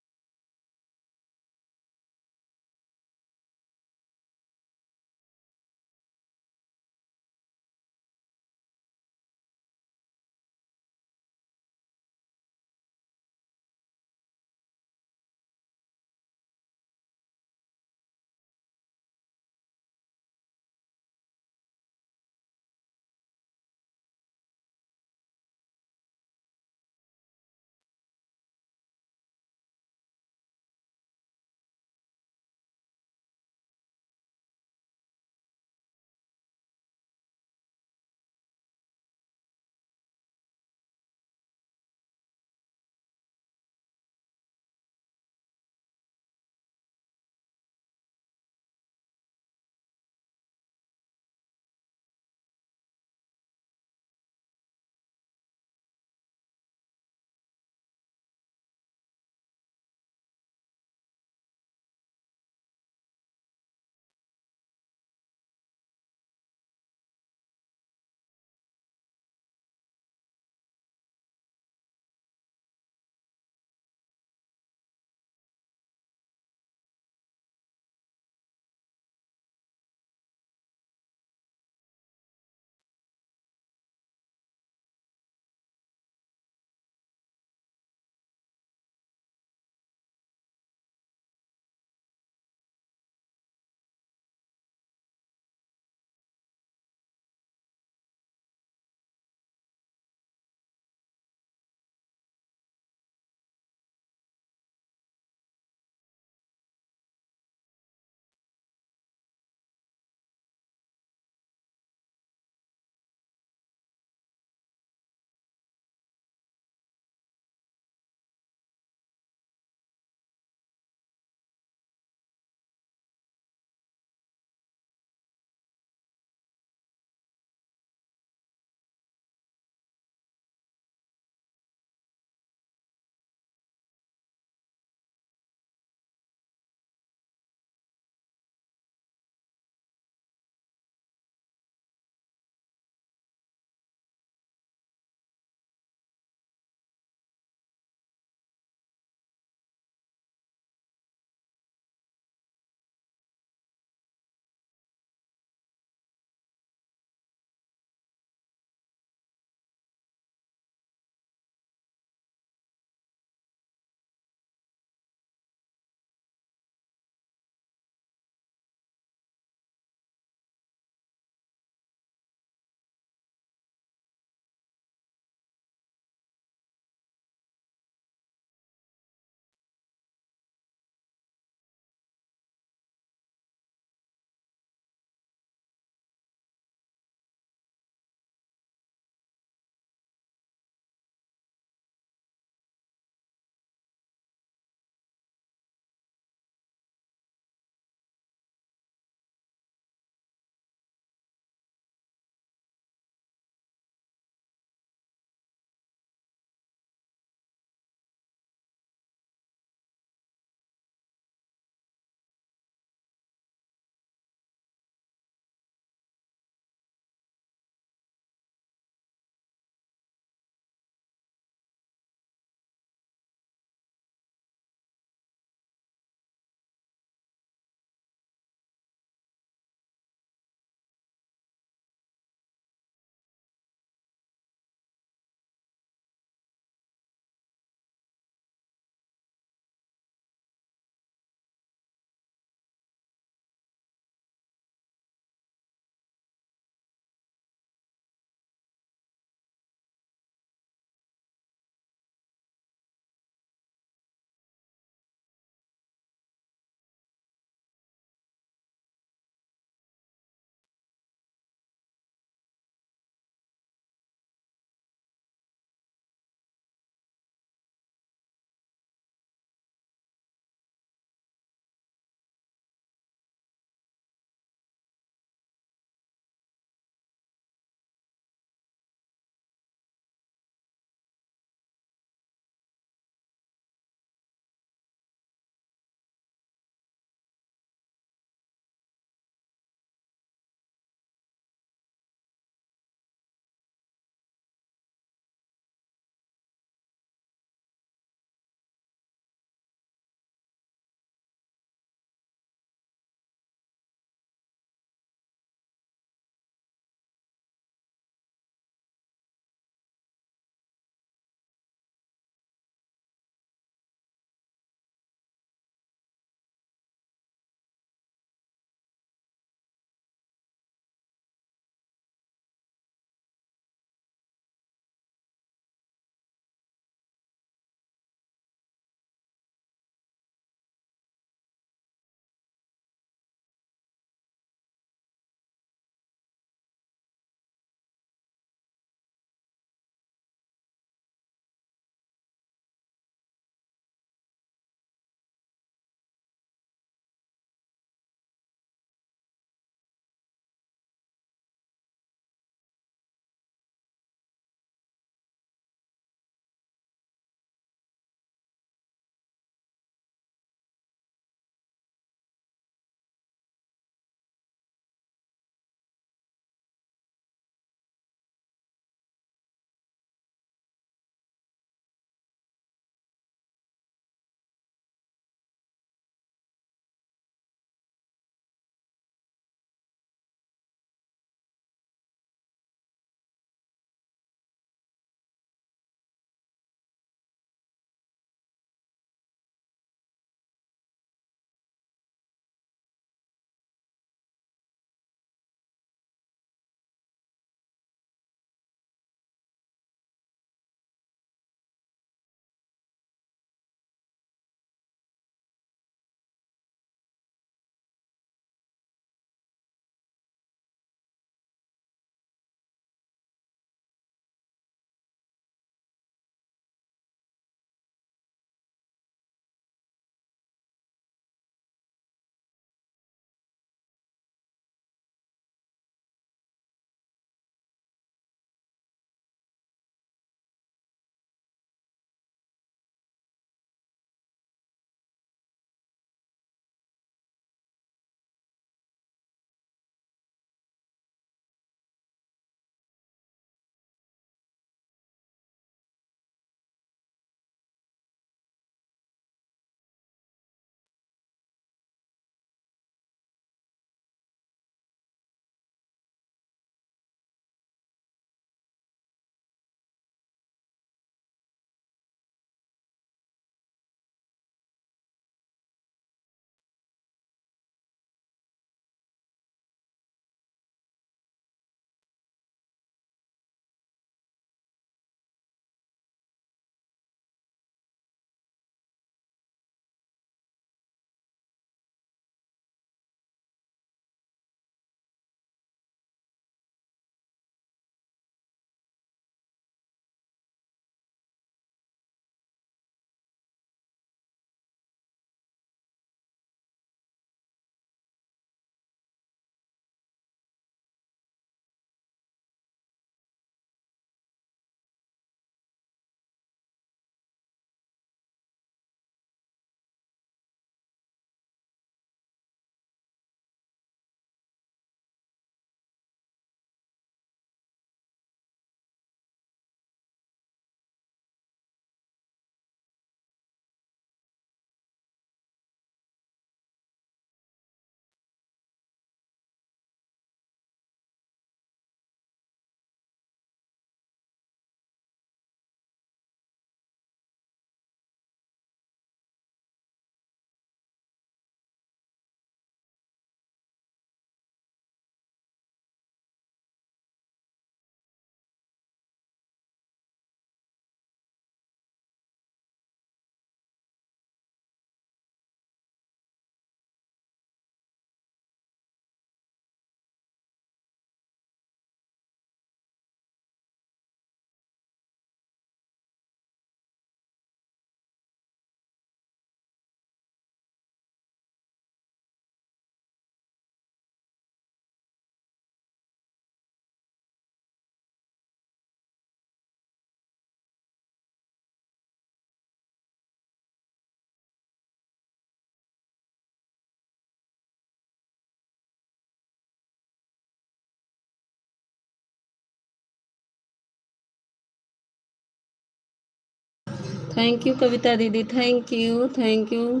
Speaker 1: थैंक यू कविता दीदी, थैंक यू, थैंक यू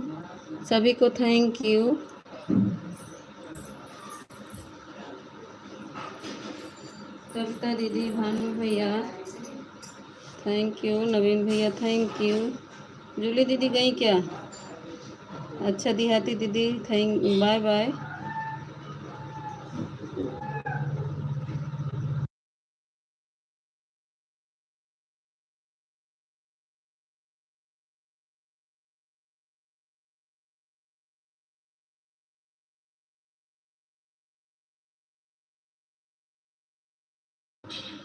Speaker 1: सभी को, थैंक यू। कविता दीदी, भानु भैया थैंक यू, नवीन भैया थैंक यू। जूली दीदी गई क्या? अच्छा देहाती दीदी थैंक, बाय बाय।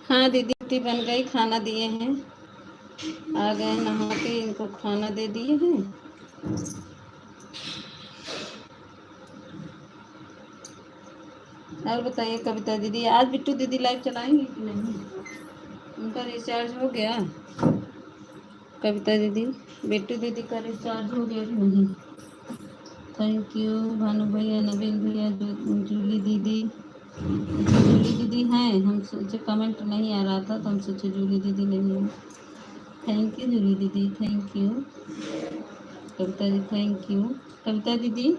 Speaker 1: हाँ दीदी रोटी बन गई, खाना दिए हैं, आ गए नहा के, इनको खाना दे दिए हैं। और बताइए कविता दीदी, आज बिट्टू दीदी लाइव चलाएंगी कि नहीं? उनका रिचार्ज हो गया? कविता दीदी, बिट्टू दीदी का रिचार्ज हो गया कि नहीं? थैंक यू भानु भैया, नवीन भैया, जूली दीदी। अच्छा जूली दीदी हैं, हम सोचे कमेंट नहीं आ रहा था तो हम सोचे जूली दीदी नहीं है। थैंक यू जूली दीदी, थैंक यू। कविता दी थैंक यू। कविता दीदी,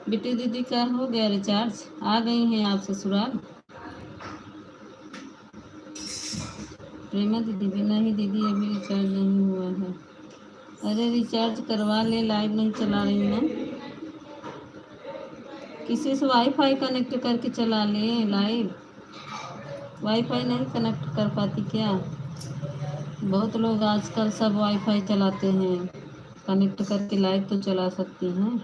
Speaker 1: बिट्टू दीदी का हो गया रिचार्ज, आ गई हैं आप ससुराल? प्रेमा दीदी भी नहीं दीदी, अभी रिचार्ज नहीं हुआ है। अरे रिचार्ज करवा ले, लाइव नहीं चला रही मैं। किसी से वाईफाई कनेक्ट करके चला ले लाइव। वाईफाई नहीं कनेक्ट कर पाती क्या? बहुत लोग आजकल सब वाईफाई चलाते हैं, कनेक्ट करके लाइव तो चला सकती हैं।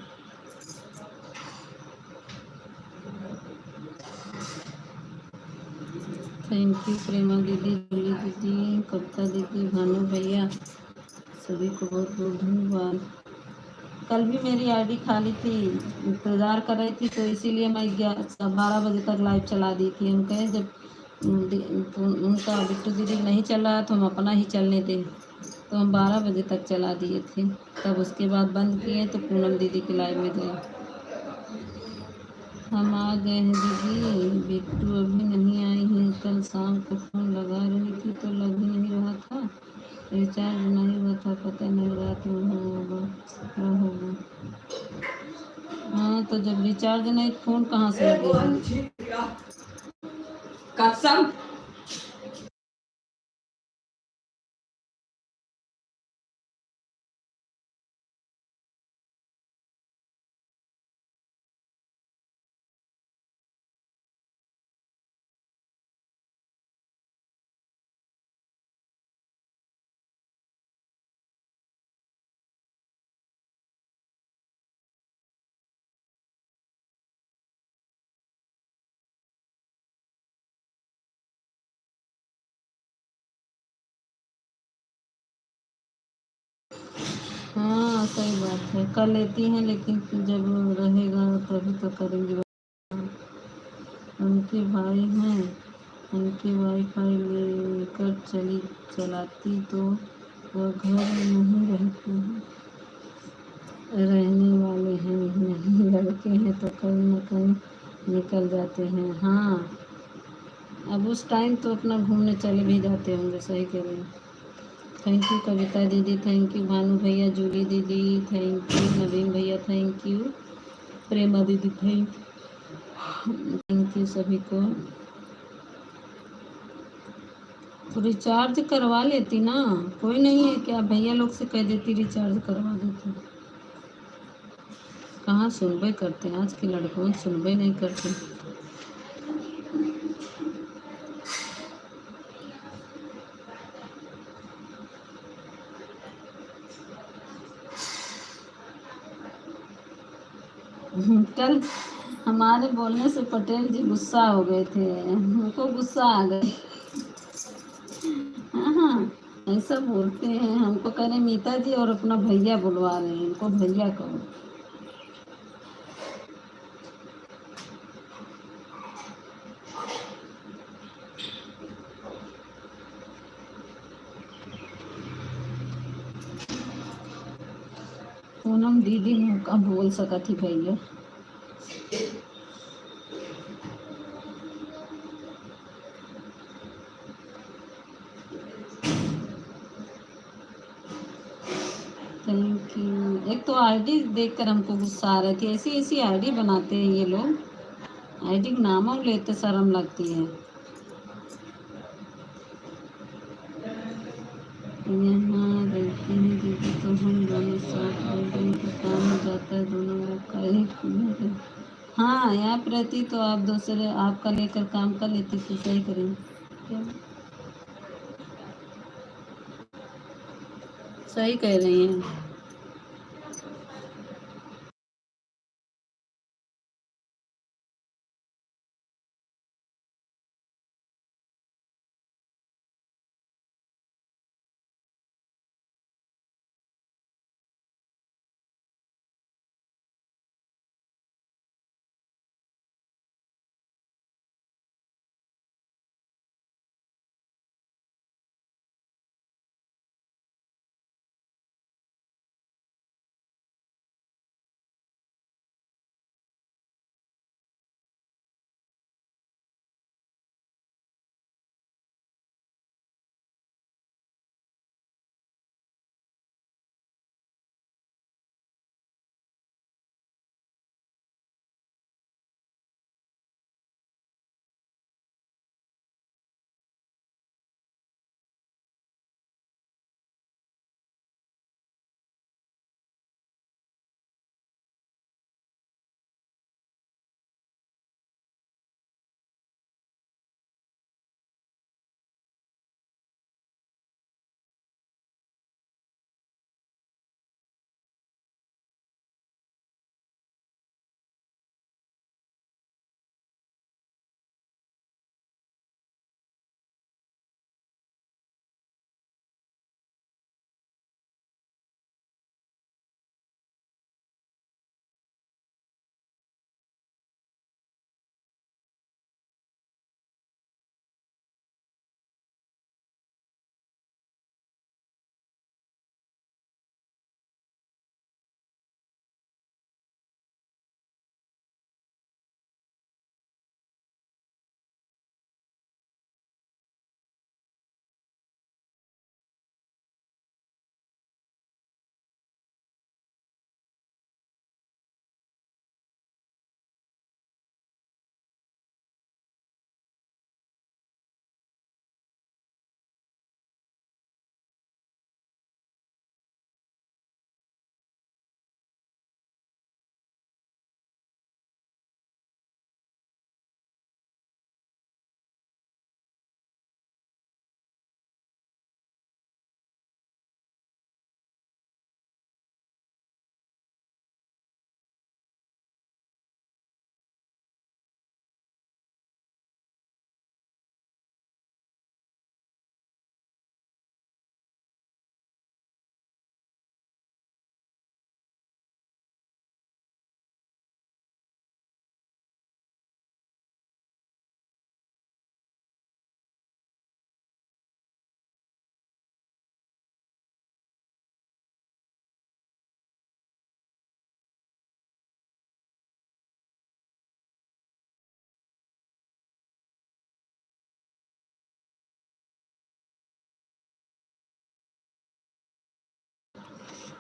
Speaker 1: थैंक यू प्रेमा दीदी, जूली दीदी, कविता दीदी, भानु भैया, सभी को बहुत बहुत धन्यवाद। कल भी मेरी आईडी खाली थी, इंतज़ार कर रही थी तो इसीलिए मैं 12 बजे तक लाइव चला दी थी। हम कहे जब तो उनका बिट्टू दीदी नहीं चल रहा तो हम अपना ही चलने दें, तो हम 12 बजे तक चला दिए थे। तब उसके बाद बंद किए तो पूनम दीदी के लाइव में गए। हम आ गए हैं दीदी, बिट्टू अभी नहीं आई हैं। कल शाम को फ़ोन लगा रही थी तो लग ही नहीं रहा था, रिचार्ज नहीं हुआ था, पता नहीं रात में होगा क्या होगा। हाँ तो जब रिचार्ज नहीं, फ़ोन कहाँ से लगेगा? कसम। हाँ सही बात है, कर लेती हैं लेकिन जब रहेगा तभी तो करेंगी। उनके भाई हैं, उनके वाईफाई लेकर चलाती तो वह घर में नहीं रहते हैं, रहने वाले हैं नहीं, लड़के हैं तो कहीं न कहीं निकल जाते हैं। हाँ अब उस टाइम तो अपना घूमने चले भी जाते होंगे, सही कह रहे हैं। थैंक यू कविता दीदी, थैंक यू भानु भैया, जूली दीदी थैंक यू, नवीन भैया थैंक यू, प्रेमा दीदी थैंक यू सभी को। तो रिचार्ज करवा लेती ना, कोई नहीं है क्या? भैया लोग से कह देती रिचार्ज करवा देती। कहाँ सुनबे करते हैं, आज के लड़कों सुनबे नहीं करते। कल हमारे बोलने से पटेल जी गुस्सा हो गए थे, हमको गुस्सा आ गए। हाँ हाँ ऐसा बोलते हैं, हमको कह रहे मीता जी और अपना भैया बुलवा रहे हैं, इनको भैया कहो। पूनम दीदी का बोल सका थी भैया। Thank you. एक तो आईडी देखकर हमको गुस्सा आ रही थी, ऐसी ऐसी आईडी बनाते हैं ये लोग। आईडी का नाम और लेते शर्म लगती है। यहाँ रहते हैं दीदी तो हम दोनों साथ बिल्डिंग का काम हो जाता है, दोनों लोग का एक। हाँ, यहाँ पे रहती तो आप दूसरे आपका लेकर काम कर लेती थी, सही करें क्या? सही कह रही हैं।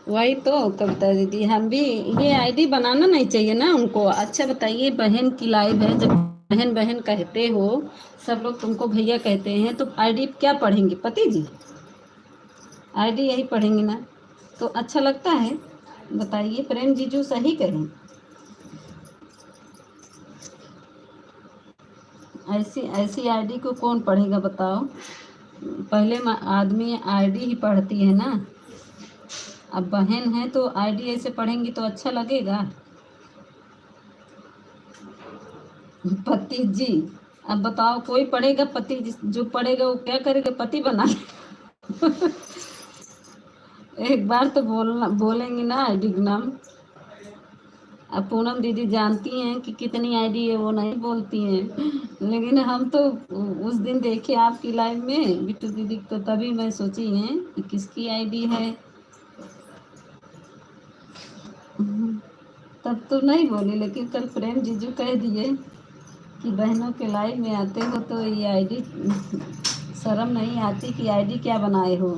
Speaker 1: वही तो कविता दीदी, हम भी ये आईडी बनाना नहीं चाहिए ना उनको। अच्छा बताइए, बहन की लाइव है, जब बहन बहन कहते हो, सब लोग तुमको भैया कहते हैं, तो आईडी क्या पढ़ेंगे पति जी? आईडी यही पढ़ेंगे ना, तो अच्छा लगता है? बताइए, प्रेम जीजू सही कहें। ऐसी ऐसी आईडी को कौन पढ़ेगा बताओ? पहले आदमी आईडी ही पढ़ती है ना। अब बहन है तो आईडी ऐसे पढ़ेंगी तो अच्छा लगेगा? पति जी, अब बताओ कोई पढ़ेगा? पति जो पढ़ेगा वो क्या करेगा? पति बना एक बार तो बोलना बोलेंगे ना आईडी का नाम। अब पूनम दीदी जानती हैं कि कितनी आईडी है, वो नहीं बोलती हैं, लेकिन हम तो उस दिन देखे आपकी लाइव में बिट्टू दीदी, तो तभी मैं सोची है कि किसकी आईडी है। तब तो नहीं बोली, लेकिन कल प्रेम जीजू कह दिए कि बहनों के लाइव में आते हो तो ये आईडी, शर्म नहीं आती कि आईडी क्या बनाए हो?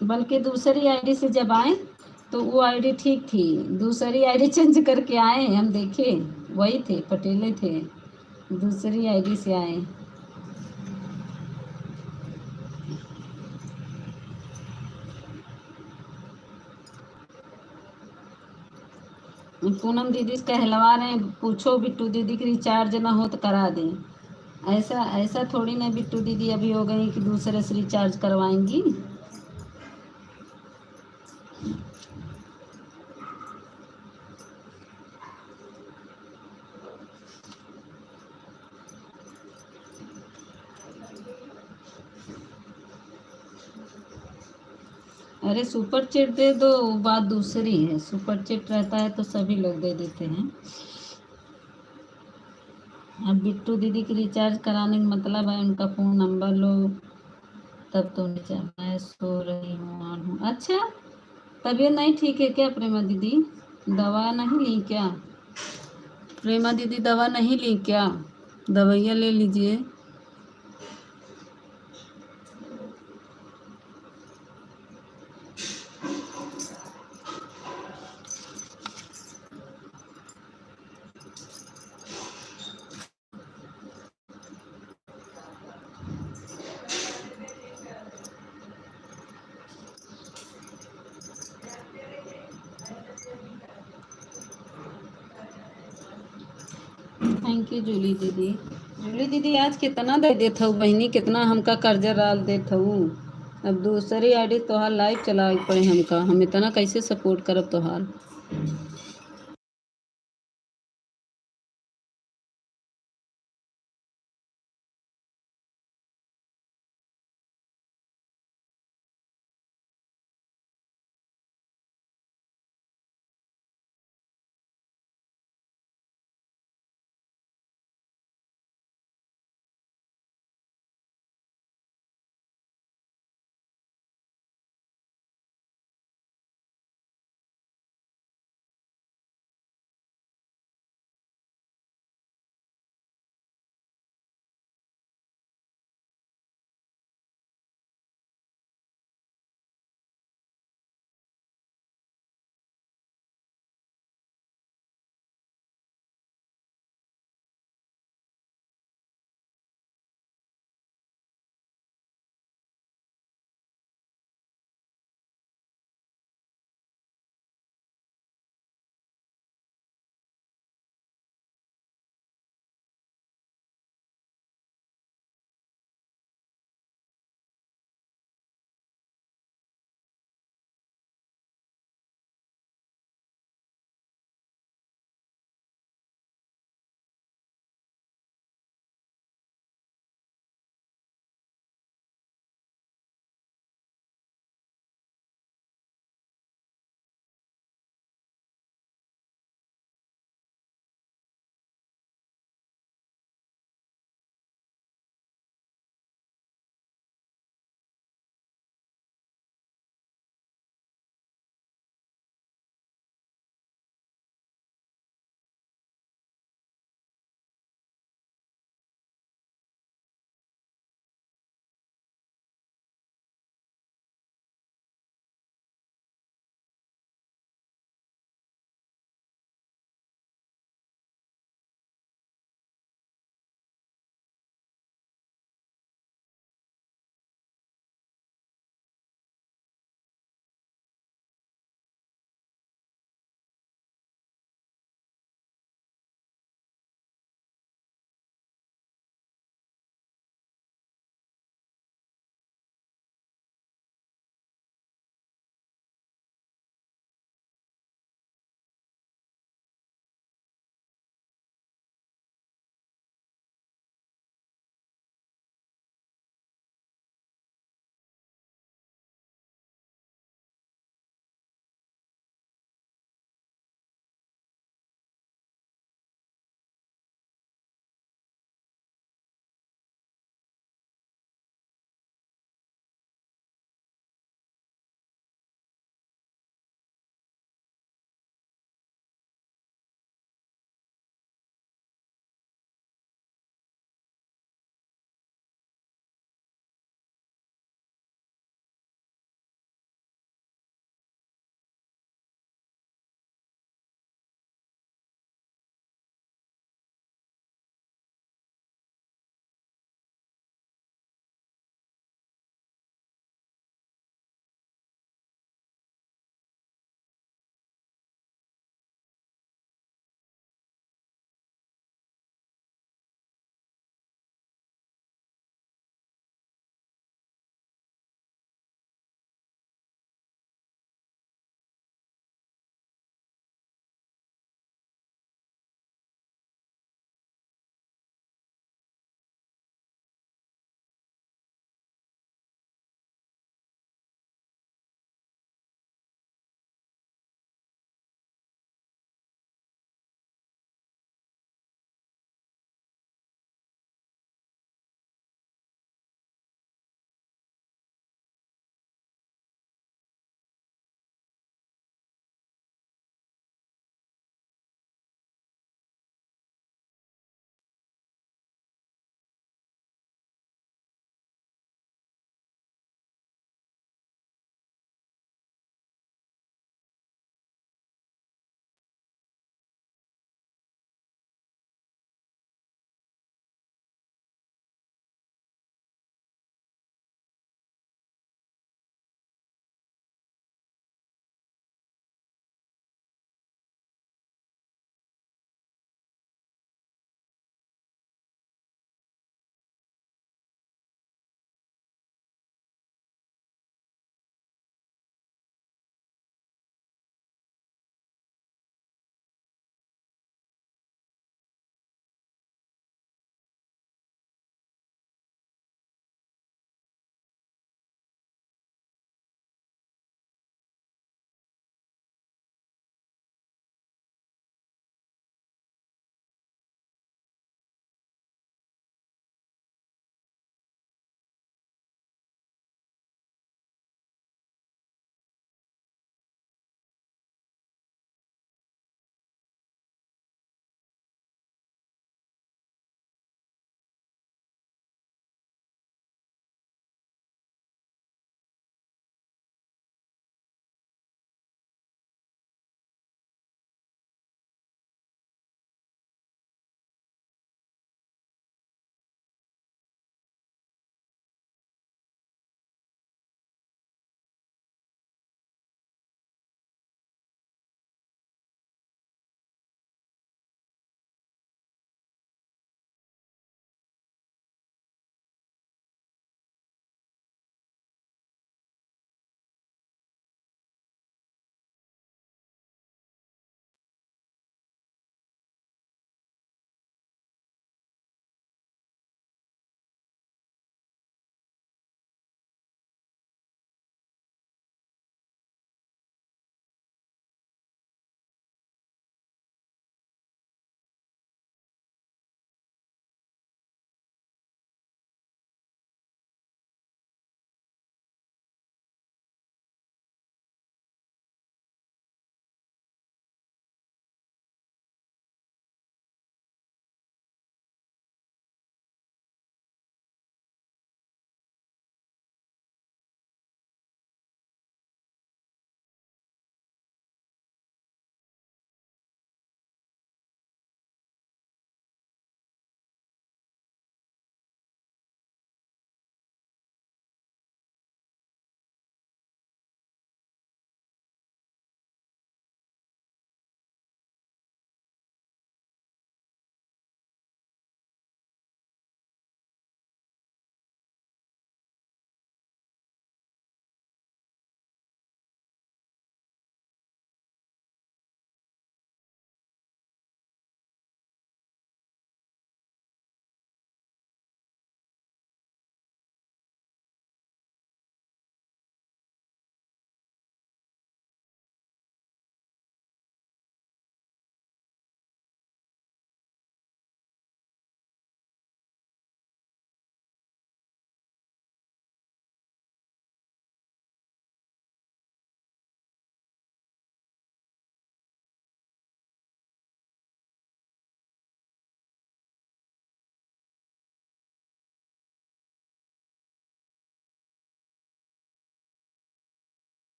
Speaker 1: बल्कि दूसरी आईडी से जब आए तो वो आईडी ठीक थी, दूसरी आईडी चेंज करके आए, हम देखे वही थे, पटेले थे, दूसरी आईडी से आए। पूनम दीदी से कहलवा रहे हैं, पूछो बिट्टू दीदी की रिचार्ज ना हो तो करा दें। ऐसा ऐसा थोड़ी ना बिट्टू दीदी अभी हो गई कि दूसरे से रिचार्ज करवाएंगी। अरे सुपर चैट दे दो, बात दूसरी है, सुपर चैट रहता है तो सभी लोग दे देते हैं। अब बिट्टू दीदी की रिचार्ज कराने का मतलब है उनका फ़ोन नंबर लो, तब तो रिचार्ज। मैं सो रही हूँ, ऑन हूँ। अच्छा, तबीयत नहीं ठीक है क्या प्रेमा दीदी? दवा नहीं ली क्या? प्रेमा दीदी दवा नहीं ली क्या? दवाइयाँ ले लीजिए। थैंक यू जूली दीदी। जूली दीदी आज कितना दे देत हूँ बहनी, कितना हमका कर्जा डाल देत हूँ। अब दूसरी आईडी तोहार लाइव चलावे पड़े हमका, हम इतना कैसे सपोर्ट करब तोहार।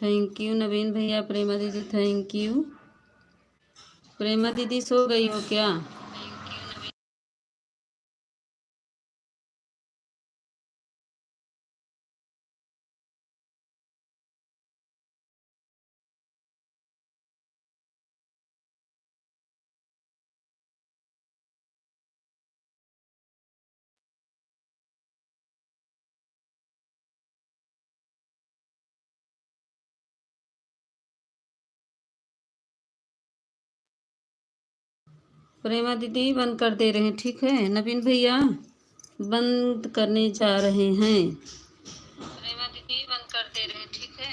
Speaker 1: थैंक यू नवीन भैया। प्रेमा दीदी थैंक यू। प्रेमा दीदी सो गई हो क्या? प्रेमा दीदी बंद कर दे रहे हैं, ठीक है। नवीन भैया बंद करने जा रहे हैं। प्रेमा दीदी बंद कर दे रहे हैं, ठीक है।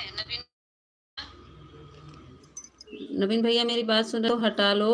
Speaker 1: नवीन भैया मेरी बात सुन रहे हो, हटा लो।